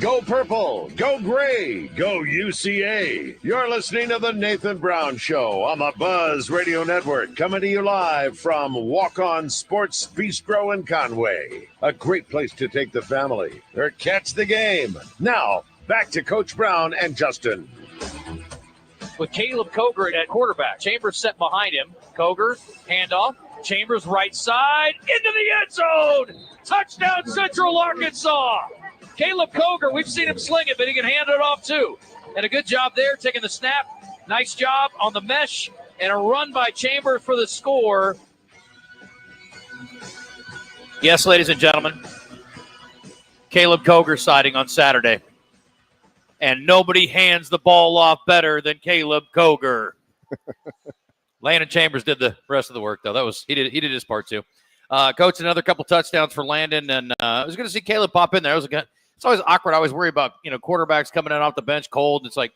Go Purple, go Gray, go UCA. You're listening to the Nathan Brown Show on the Buzz Radio Network, coming to you live from Walk-On Sports Bistro in Conway. A great place to take the family or catch the game. Now, back to Coach Brown and Justin. With Caleb Coger at quarterback. Chambers set behind him. Coger, handoff. Chambers right side, into the end zone. Touchdown Central Arkansas. Caleb Coger, we've seen him sling it, but he can hand it off too. And a good job there, taking the snap. Nice job on the mesh, and a run by Chambers for the score. Yes, ladies and gentlemen, Caleb Coger sighting on Saturday. And nobody hands the ball off better than Caleb Coger. Landon Chambers did the rest of the work, though. He did his part too. Coach, another couple touchdowns for Landon, and I was going to see Caleb pop in there. It's always awkward. I always worry about quarterbacks coming in off the bench cold. It's like,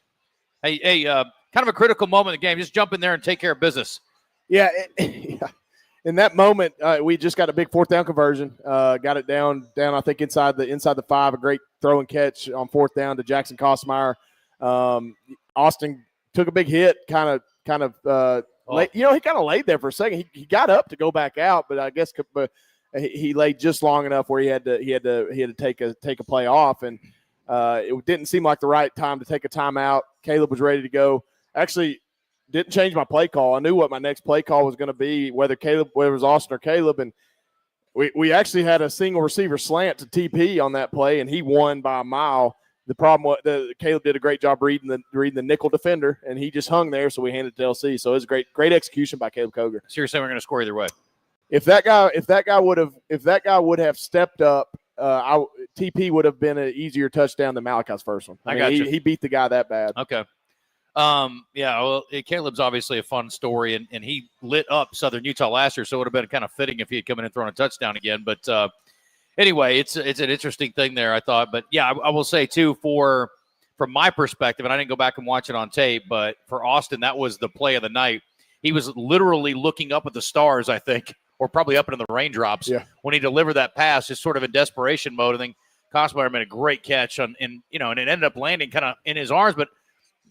hey, kind of a critical moment in the game. Just jump in there and take care of business. Yeah, in that moment, we just got a big fourth down conversion. Got it down. I think inside the 5. A great throw and catch on fourth down to Jackson Kosmeyer. Austin took a big hit. He kind of laid there for a second. He got up to go back out, but I guess he laid just long enough where he had to take a play off, and it didn't seem like the right time to take a timeout. Caleb was ready to go. Actually, didn't change my play call. I knew what my next play call was going to be, whether it was Austin or Caleb, and we actually had a single receiver slant to TP on that play, and he won by a mile. The problem was Caleb did a great job reading the nickel defender, and he just hung there, so we handed it to LC. So it was great execution by Caleb Koger. Seriously, we're going to score either way. If that guy would have stepped up, TP would have been an easier touchdown than Malachi's first one. I mean, he beat the guy that bad. Okay. Caleb's obviously a fun story, and he lit up Southern Utah last year, so it would have been kind of fitting if he had come in and thrown a touchdown again. But anyway, it's an interesting thing there, I thought. But, yeah, I will say, too, from my perspective, and I didn't go back and watch it on tape, but for Austin, that was the play of the night. He was literally looking up at the stars, I think, or probably up into the raindrops when he delivered that pass, just sort of in desperation mode. I think Kosmeyer made a great catch, and it ended up landing kind of in his arms, but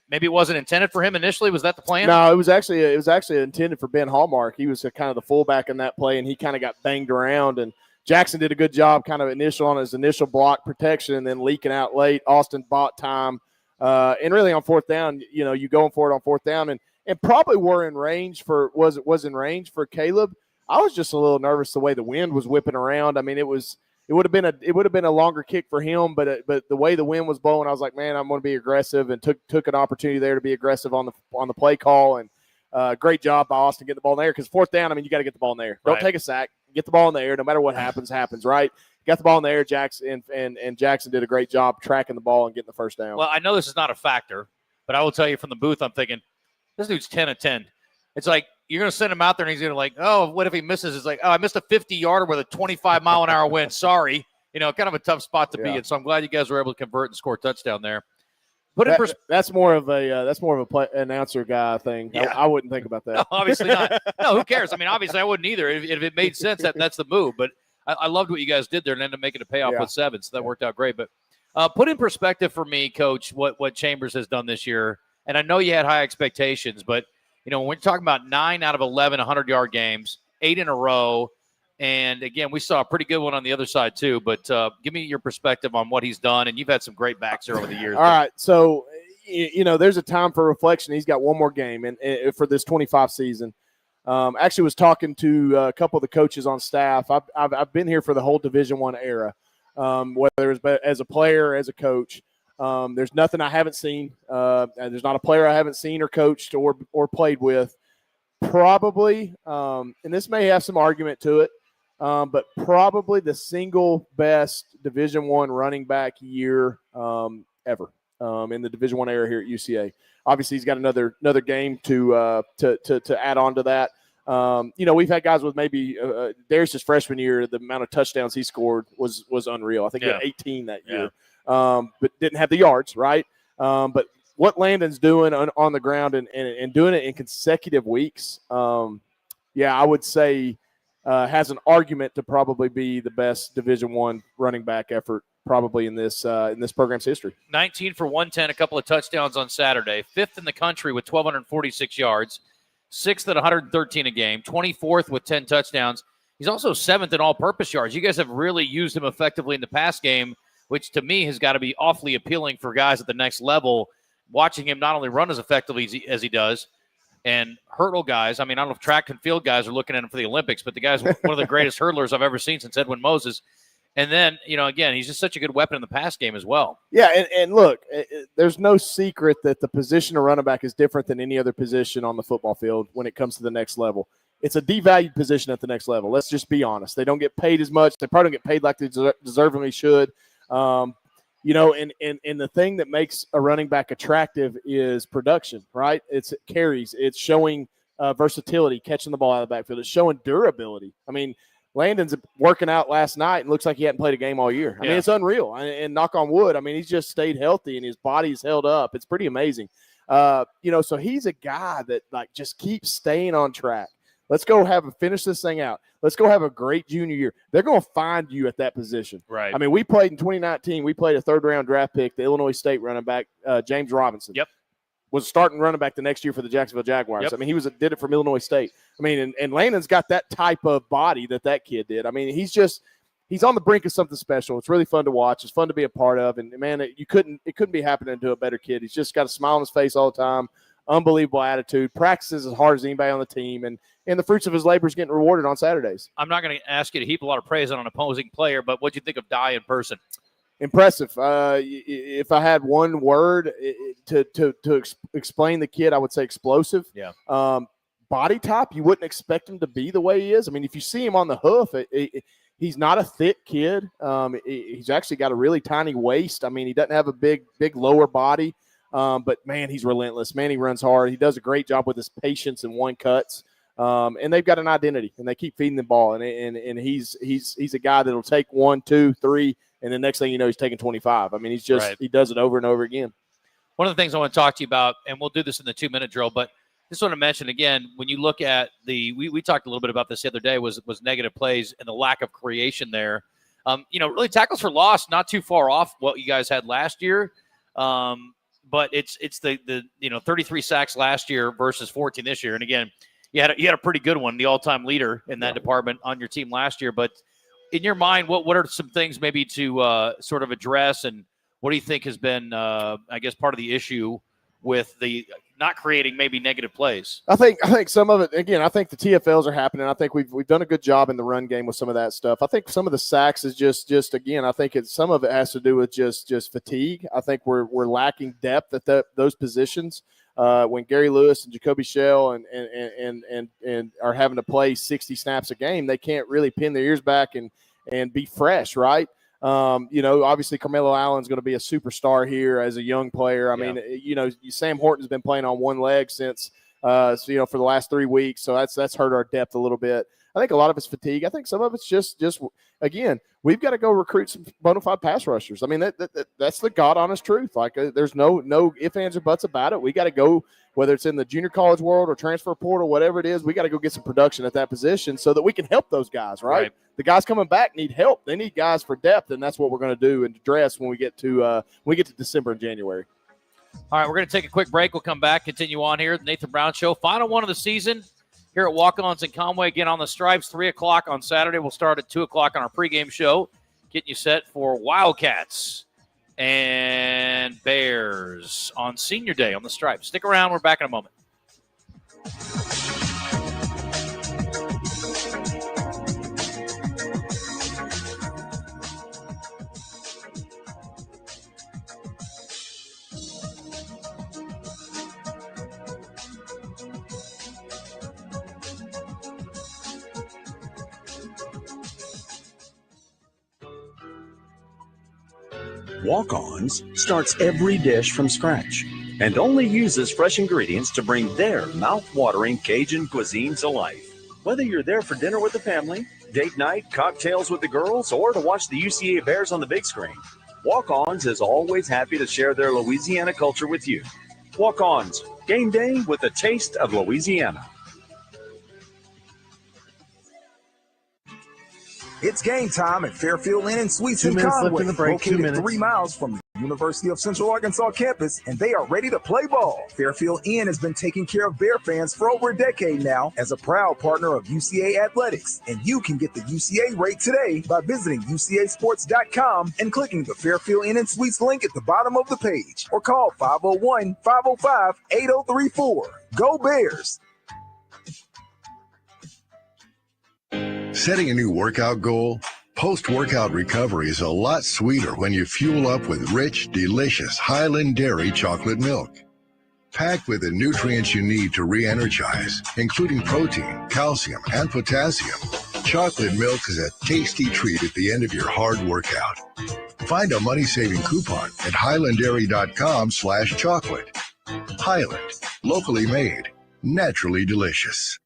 maybe it wasn't intended for him initially. Was that the plan? No, it was actually intended for Ben Hallmark. He was kind of the fullback in that play, and he kind of got banged around. And Jackson did a good job kind of on his initial block protection and then leaking out late. Austin bought time. And really on fourth down, you going for it on fourth down and probably was in range for Caleb. I was just a little nervous the way the wind was whipping around. I mean, it would have been a longer kick for him, but the way the wind was blowing, I was like, man, I'm going to be aggressive, and took an opportunity there to be aggressive on the play call. And great job by Austin getting the ball in the air, because fourth down, I mean, you got to get the ball in the air. Don't take a sack. Get the ball in the air. No matter what happens, right? Got the ball in the air. Jackson and Jackson did a great job tracking the ball and getting the first down. Well, I know this is not a factor, but I will tell you from the booth, I'm thinking this dude's 10 of 10. It's like, you're going to send him out there, and he's going to oh, what if he misses? It's like, oh, I missed a 50-yarder with a 25-mile-an-hour wind. Sorry. Kind of a tough spot to be in. So I'm glad you guys were able to convert and score a touchdown there. That's more of a play announcer guy thing. Yeah. I wouldn't think about that. No, obviously not. No, who cares? I mean, obviously I wouldn't either. If it made sense, that's the move. But I loved what you guys did there and ended up making a payoff with 7. So that worked out great. But put in perspective for me, Coach, what Chambers has done this year. And I know you had high expectations, but when we're talking about 9 out of 11 100-yard games, 8 in a row. And, again, we saw a pretty good one on the other side too. But give me your perspective on what he's done. And you've had some great backs there over the years. All right. So, there's a time for reflection. He's got one more game and for this 25 season. Actually was talking to a couple of the coaches on staff. I've been here for the whole Division I era, whether it's as a player or as a coach. There's nothing I haven't seen. There's not a player I haven't seen or coached or played with. Probably, and this may have some argument to it, but probably the single best Division I running back year ever in the Division I era here at UCA. Obviously, he's got another game to add on to that. We've had guys with maybe Darius' freshman year, the amount of touchdowns he scored was unreal. I think he had 18 that year, but didn't have the yards, right? But what Landon's doing on the ground and doing it in consecutive weeks, I would say has an argument to probably be the best Division I running back effort probably in this program's history. 19 for 110, a couple of touchdowns on Saturday. 5th in the country with 1,246 yards. 6th at 113 a game. 24th with 10 touchdowns. He's also 7th in all-purpose yards. You guys have really used him effectively in the pass game, which to me has got to be awfully appealing for guys at the next level, watching him not only run as effectively as he does and hurdle guys. I mean, I don't know if track and field guys are looking at him for the Olympics, but the guy's one of the greatest hurdlers I've ever seen since Edwin Moses. And then, again, he's just such a good weapon in the pass game as well. Yeah, and look, there's no secret that the position of running back is different than any other position on the football field when it comes to the next level. It's a devalued position at the next level. Let's just be honest. They don't get paid as much. They probably don't get paid like they deservingly should. And the thing that makes a running back attractive is production, right? It's carries. It's showing versatility, catching the ball out of the backfield. It's showing durability. I mean, Landon's working out last night and looks like he hadn't played a game all year. I mean, it's unreal. And knock on wood, I mean, he's just stayed healthy and his body's held up. It's pretty amazing. So he's a guy that, just keeps staying on track. Let's go finish this thing out. Let's go have a great junior year. They're going to find you at that position. Right. I mean, we played in 2019. We played a third-round draft pick, the Illinois State running back, James Robinson. Yep. Was starting running back the next year for the Jacksonville Jaguars. Yep. I mean, did it from Illinois State. I mean, and Landon's got that type of body that kid did. I mean, he's on the brink of something special. It's really fun to watch. It's fun to be a part of. And, man, it couldn't be happening to a better kid. He's just got a smile on his face all the time, unbelievable attitude, practices as hard as anybody on the team, and the fruits of his labor is getting rewarded on Saturdays. I'm not going to ask you to heap a lot of praise on an opposing player, but what do you think of Dye in person? Impressive. If I had one word to explain the kid, I would say explosive. Yeah. Body type, you wouldn't expect him to be the way he is. I mean, if you see him on the hoof, he's not a thick kid. He's actually got a really tiny waist. I mean, he doesn't have a big lower body, but man, he's relentless. Man, he runs hard. He does a great job with his patience and one cuts. And they've got an identity, and they keep feeding the ball. And he's a guy that'll take 1, 2, 3, and the next thing you know, he's taking 25. I mean, he's just He does it over and over again. One of the things I want to talk to you about, and we'll do this in the 2-minute drill, but just want to mention again, when you look at we talked a little bit about this the other day, was negative plays and the lack of creation there. Really tackles for loss, not too far off what you guys had last year. But it's the 33 sacks last year versus 14 this year. And again, you had a pretty good one, the all-time leader in that department on your team last year. But in your mind, what are some things maybe to sort of address, and what do you think has been, I guess, part of the issue with the not creating maybe negative plays? I think some of it, again, I think the TFLs are happening. I think we've done a good job in the run game with some of that stuff. I think some of the sacks is just again, I think some of it has to do with just fatigue. I think we're lacking depth at those positions. When Gary Lewis and Jacoby Shell and are having to play 60 snaps a game, they can't really pin their ears back and be fresh, right? Obviously Carmelo Allen's going to be a superstar here as a young player. I mean, Sam Horton's been playing on one leg since, for the last 3 weeks. So that's hurt our depth a little bit. I think a lot of it's fatigue. I think some of it's just again, we've got to go recruit some bona fide pass rushers. I mean, that's the God honest truth. Like there's no ifs, ands, or buts about it. We got to go, whether it's in the junior college world or transfer portal, whatever it is, we got to go get some production at that position so that we can help those guys, right? The guys coming back need help. They need guys for depth, and that's what we're going to do and address when we get to December and January. All right, we're going to take a quick break. We'll come back, continue on here. The Nathan Brown Show, final one of the season here at Walk-Ons in Conway. Again, on the Stripes, 3 o'clock on Saturday. We'll start at 2 o'clock on our pregame show, getting you set for Wildcats and Bears on Senior Day on the Stripes. Stick around. We're back in a moment. Walk-Ons starts every dish from scratch and only uses fresh ingredients to bring their mouth-watering Cajun cuisine to life. Whether you're there for dinner with the family, date night, cocktails with the girls, or to watch the UCA Bears on the big screen, Walk-Ons is always happy to share their Louisiana culture with you. Walk-Ons, game day with a taste of Louisiana. It's game time at Fairfield Inn and Suites in Conway, located 3 miles from the University of Central Arkansas campus, and they are ready to play ball. Fairfield Inn has been taking care of Bear fans for over a decade now as a proud partner of UCA Athletics, and you can get the UCA rate today by visiting UCAsports.com and clicking the Fairfield Inn and Suites link at the bottom of the page, or call 501-505-8034. Go Bears! Setting a new workout goal? Post-workout recovery is a lot sweeter when you fuel up with rich, delicious Highland Dairy chocolate milk. Packed with the nutrients you need to re-energize, including protein, calcium, and potassium, chocolate milk is a tasty treat at the end of your hard workout. Find a money-saving coupon at highlanddairy.com/chocolate. Highland, locally made, naturally delicious.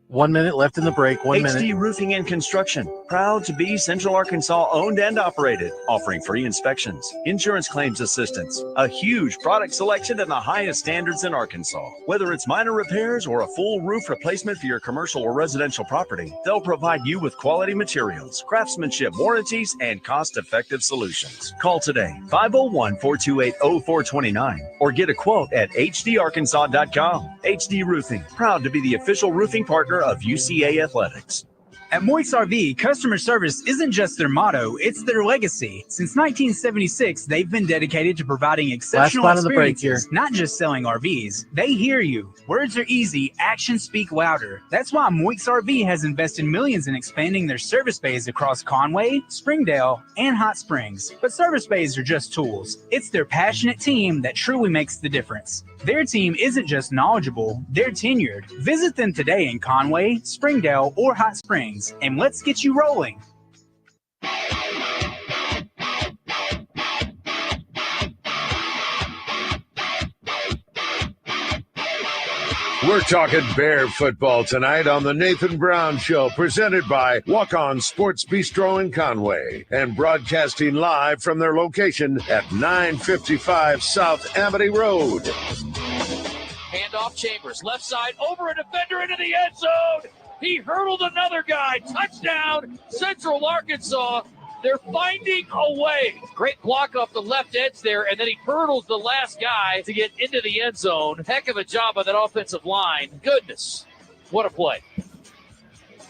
1 minute left in the break. 1 minute. HD Roofing and Construction, proud to be Central Arkansas owned and operated, offering free inspections, insurance claims assistance, a huge product selection and the highest standards in Arkansas. Whether it's minor repairs or a full roof replacement for your commercial or residential property, they'll provide you with quality materials, craftsmanship, warranties, and cost-effective solutions. Call today, 501-428-0429, or get a quote at hdarkansas.com. HD Roofing, proud to be the official roofing partner of UCA Athletics. At Moix RV, customer service isn't just their motto, it's their legacy. Since 1976, they've been dedicated to providing exceptional experiences, not just selling RVs. They hear you. Words are easy, actions speak louder. That's why Moix RV has invested millions in expanding their service bays across Conway, Springdale, and Hot Springs. But service bays are just tools. It's their passionate team that truly makes the difference. Their team isn't just knowledgeable, they're tenured. Visit them today in Conway, Springdale, or Hot Springs, and let's get you rolling. We're talking Bear football tonight on the Nathan Brown Show, presented by Walk-Ons Sports Bistro in Conway and broadcasting live from their location at 955 South Amity Road. Handoff Chambers, left side, over a defender into the end zone. He hurdled another guy. Touchdown, Central Arkansas. They're finding a way. Great block off the left edge there, and then he hurdles the last guy to get into the end zone. Heck of a job by that offensive line. Goodness, what a play.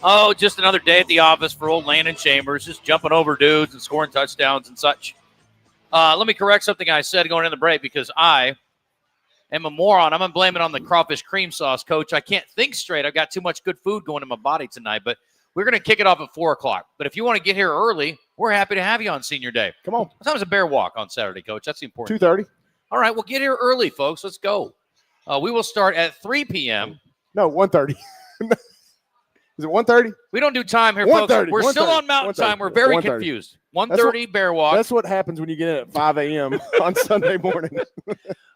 Oh, just another day at the office for old Landon Chambers, just jumping over dudes and scoring touchdowns and such. Let me correct something I said going in the break, because I am a moron. I'm going to blame it on the crawfish cream sauce, Coach. I can't think straight. I've got too much good food going in my body tonight, but we're going to kick it off at 4 o'clock. But if you want to get here early, we're happy to have you on Senior Day. Come on. What time is a Bear Walk on Saturday, Coach? That's the important. 2:30. All right, well, get here early, folks. Let's go. We will start at 3 p.m. No, 1:30. Is it 1:30? We don't do time here, folks. We're still on Mountain Time. We're very confused. 1:30 Bear Walk. That's what happens when you get in at 5 a.m. on Sunday morning.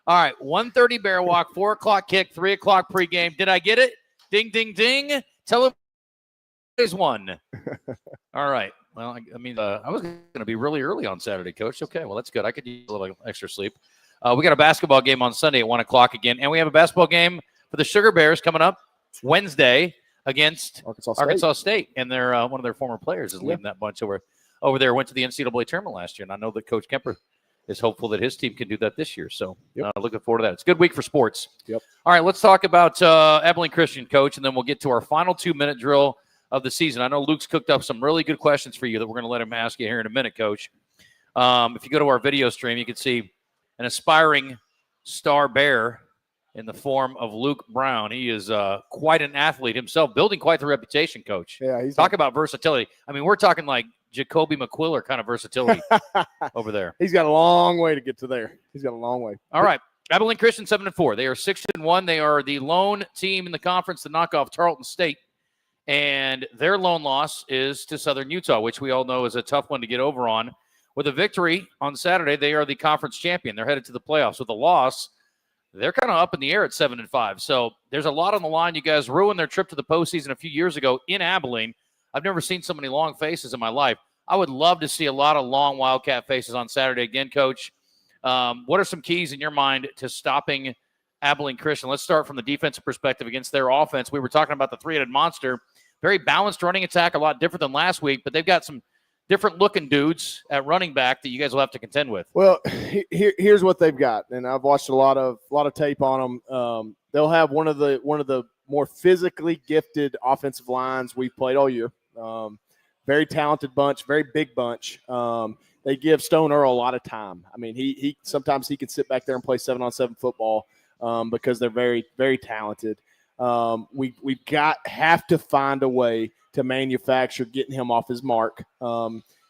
All right, 1:30 Bear Walk, 4 o'clock kick, 3 o'clock pregame. Did I get it? Ding, ding, ding. Tell him is one. All right. Well, I mean, I was going to be really early on Saturday, Coach. Okay, well, that's good. I could use a little extra sleep. We got a basketball game on Sunday at 1 o'clock again, and we have a basketball game for the Sugar Bears coming up Wednesday against Arkansas State. And they're one of their former players is leading that bunch over there. Went to the NCAA tournament last year, and I know that Coach Kemper is hopeful that his team can do that this year. So looking forward to that. It's a good week for sports. Yep. All right, let's talk about Abilene Christian, Coach, and then we'll get to our final 2-minute drill of the season. I know Luke's cooked up some really good questions for you that we're going to let him ask you here in a minute, Coach. If you go to our video stream, you can see an aspiring star Bear in the form of Luke Brown. He is quite an athlete himself, building quite the reputation, Coach. Yeah, he's talk about versatility. I mean, we're talking like Jacoby McQuiller kind of versatility over there. He's got a long way to get to there. He's got a long way. All right. Abilene Christian 7-4. They are 6-1. They are the lone team in the conference to knock off Tarleton State. And their lone loss is to Southern Utah, which we all know is a tough one to get over on. With a victory on Saturday, they are the conference champion. They're headed to the playoffs. With a loss, they're kind of up in the air at 7-5. So there's a lot on the line. You guys ruined their trip to the postseason a few years ago in Abilene. I've never seen so many long faces in my life. I would love to see a lot of long Wildcat faces on Saturday again, Coach. What are some keys in your mind to stopping Abilene Christian? Let's start from the defensive perspective against their offense. We were talking about the three-headed monster. Very balanced running attack, a lot different than last week, but they've got some different-looking dudes at running back that you guys will have to contend with. Well, here's what they've got, and I've watched a lot of tape on them. They'll have one of the more physically gifted offensive lines we've played all year. Very talented bunch, very big bunch. They give Stone Earl a lot of time. I mean, he sometimes he can sit back there and play 7-on-7 football because they're very, very talented. We've have to find a way to manufacture getting him off his mark.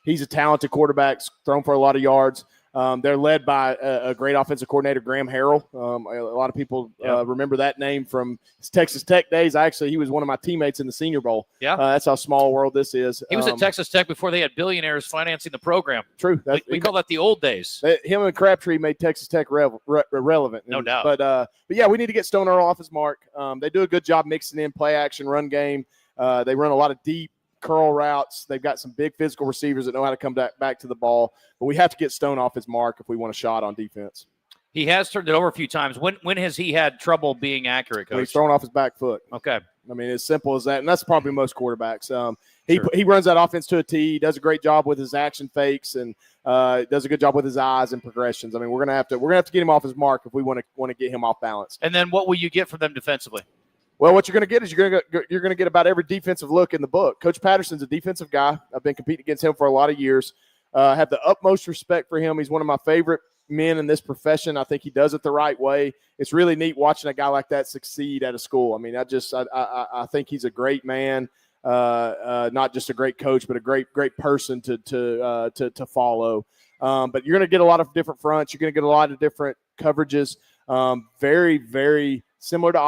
He's a talented quarterback, thrown for a lot of yards. They're led by a great offensive coordinator, Graham Harrell. A lot of people remember that name from his Texas Tech days. He was one of my teammates in the Senior Bowl. Yeah, that's how small a world this is. He was at Texas Tech before they had billionaires financing the program. True. We call that the old days. Him and Crabtree made Texas Tech relevant. No doubt. But yeah, we need to get Stone Earl off his mark. They do a good job mixing in play action, run game. They run a lot of deep curl routes. They've got some big physical receivers that know how to come back to the ball. But we have to get Stone off his mark if we want a shot on defense. He has turned it over a few times. When has he had trouble being accurate, Coach? When he's throwing off his back foot. Okay. I mean, as simple as that. And that's probably most quarterbacks. He runs that offense to a T. He does a great job with his action fakes and does a good job with his eyes and progressions. I mean, we're gonna have to get him off his mark if we want to get him off balance. And then what will you get from them defensively? Well, what you're going to get is you're going to get about every defensive look in the book. Coach Patterson's a defensive guy. I've been competing against him for a lot of years. I have the utmost respect for him. He's one of my favorite men in this profession. I think he does it the right way. It's really neat watching a guy like that succeed at a school. I mean, I think he's a great man, not just a great coach, but a great person to follow. But you're going to get a lot of different fronts. You're going to get a lot of different coverages. Very, very similar to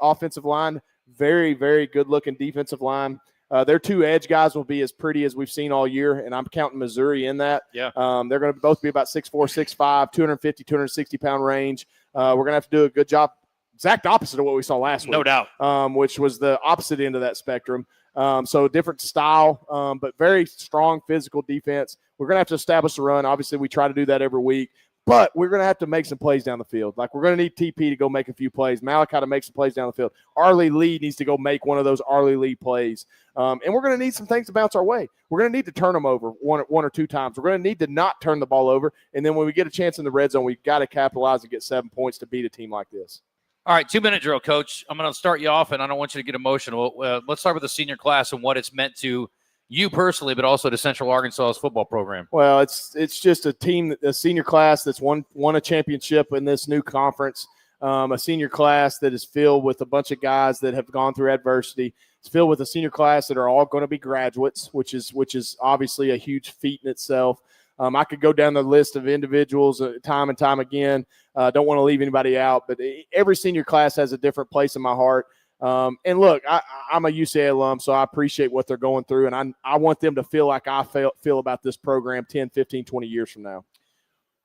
offensive line. Very, very good-looking defensive line. Their two edge guys will be as pretty as we've seen all year, and I'm counting Missouri in that. Yeah. They're going to both be about 6'4", 6'5", 250, 260-pound range. We're going to have to do a good job, exact opposite of what we saw last week. No doubt. Which was the opposite end of that spectrum. So different style, but very strong physical defense. We're going to have to establish the run. Obviously, we try to do that every week. But we're going to have to make some plays down the field. Like, we're going to need TP to go make a few plays, Malachi to make some plays down the field. Arlie Lee needs to go make one of those Arlie Lee plays. And we're going to need some things to bounce our way. We're going to need to turn them over one or two times. We're going to need to not turn the ball over. And then when we get a chance in the red zone, we've got to capitalize and get 7 points to beat a team like this. All right, 2-minute drill, Coach. I'm going to start you off, and I don't want you to get emotional. Let's start with the senior class and what it's meant to you personally, but also to Central Arkansas's football program. Well, it's just a team, a senior class that's won a championship in this new conference, a senior class that is filled with a bunch of guys that have gone through adversity. It's filled with a senior class that are all going to be graduates, which is obviously a huge feat in itself. I could go down the list of individuals time and time again. Don't want to leave anybody out, but every senior class has a different place in my heart. And look, I'm a UCA alum, so I appreciate what they're going through, and I want them to feel like I feel about this program 10, 15, 20 years from now.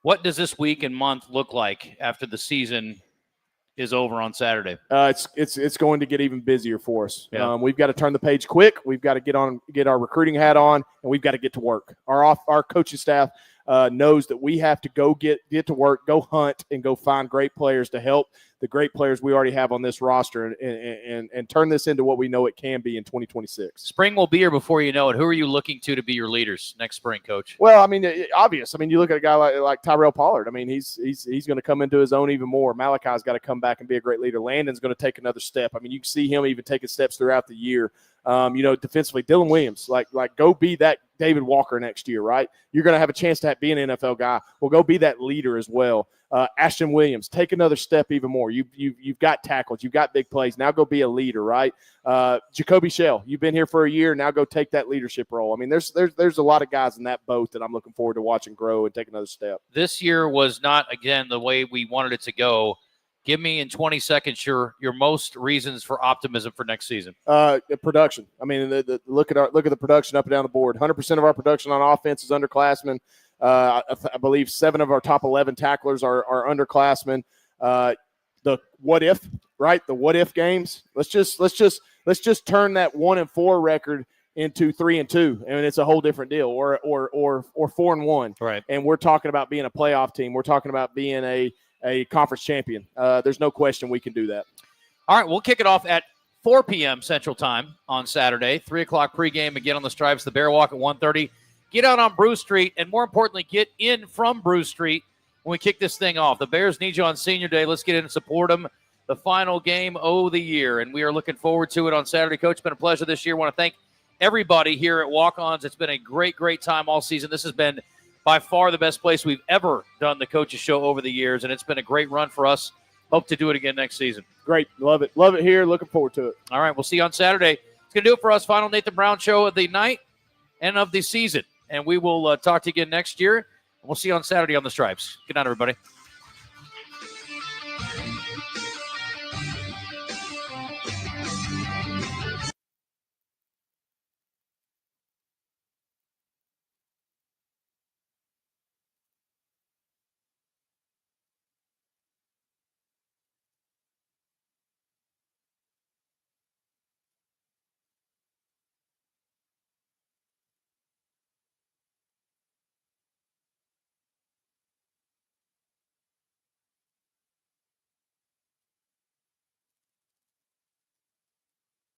What does this week and month look like after the season is over on Saturday? It's going to get even busier for us. Yeah. We've got to turn the page quick. We've got to get our recruiting hat on, and we've got to get to work. Our coaching staff knows that we have to go get to work, go hunt, and go find great players to help the great players we already have on this roster and turn this into what we know it can be in 2026. Spring will be here before you know it. Who are you looking to be your leaders next spring, Coach? Well, I mean, obvious. I mean, you look at a guy like Tyrell Pollard. I mean, he's going to come into his own even more. Malachi's got to come back and be a great leader. Landon's going to take another step. I mean, you can see him even taking steps throughout the year. Defensively, Dylan Williams, like go be that David Walker next year, right? You're going to have a chance to be an NFL guy. Well, go be that leader as well. Ashton Williams, take another step even more. You've got tackles, you've got big plays. Now go be a leader, right? Jacoby Shell, you've been here for a year. Now go take that leadership role. I mean, there's a lot of guys in that boat that I'm looking forward to watching grow and take another step. This year was not, again, the way we wanted it to go. Give me in 20 seconds your most reasons for optimism for next season. Production. I mean, look at the production up and down the board. 100% of our production on offense is underclassmen. I believe 7 of our top 11 tacklers are underclassmen. The what if, right? The what if games. Let's just turn that 1-4 record into 3-2, and it's a whole different deal. Or 4-1. Right. And we're talking about being a playoff team. We're talking about being a conference champion. There's no question we can do that. All right, we'll kick it off at 4 p.m. Central Time on Saturday. 3 o'clock pregame again on the Stripes. The Bear Walk at 1:30. Get out on Bruce Street, and more importantly, get in from Bruce Street when we kick this thing off. The Bears need you on Senior Day. Let's get in and support them. The final game of the year, and we are looking forward to it on Saturday. Coach, it's been a pleasure this year. I want to thank everybody here at Walk-Ons. It's been a great, great time all season. This has been by far the best place we've ever done the Coaches Show over the years, and it's been a great run for us. Hope to do it again next season. Great. Love it. Love it here. Looking forward to it. All right, we'll see you on Saturday. It's going to do it for us. Final Nathan Brown Show of the night and of the season. And we will talk to you again next year. We'll see you on Saturday on the Stripes. Good night, everybody.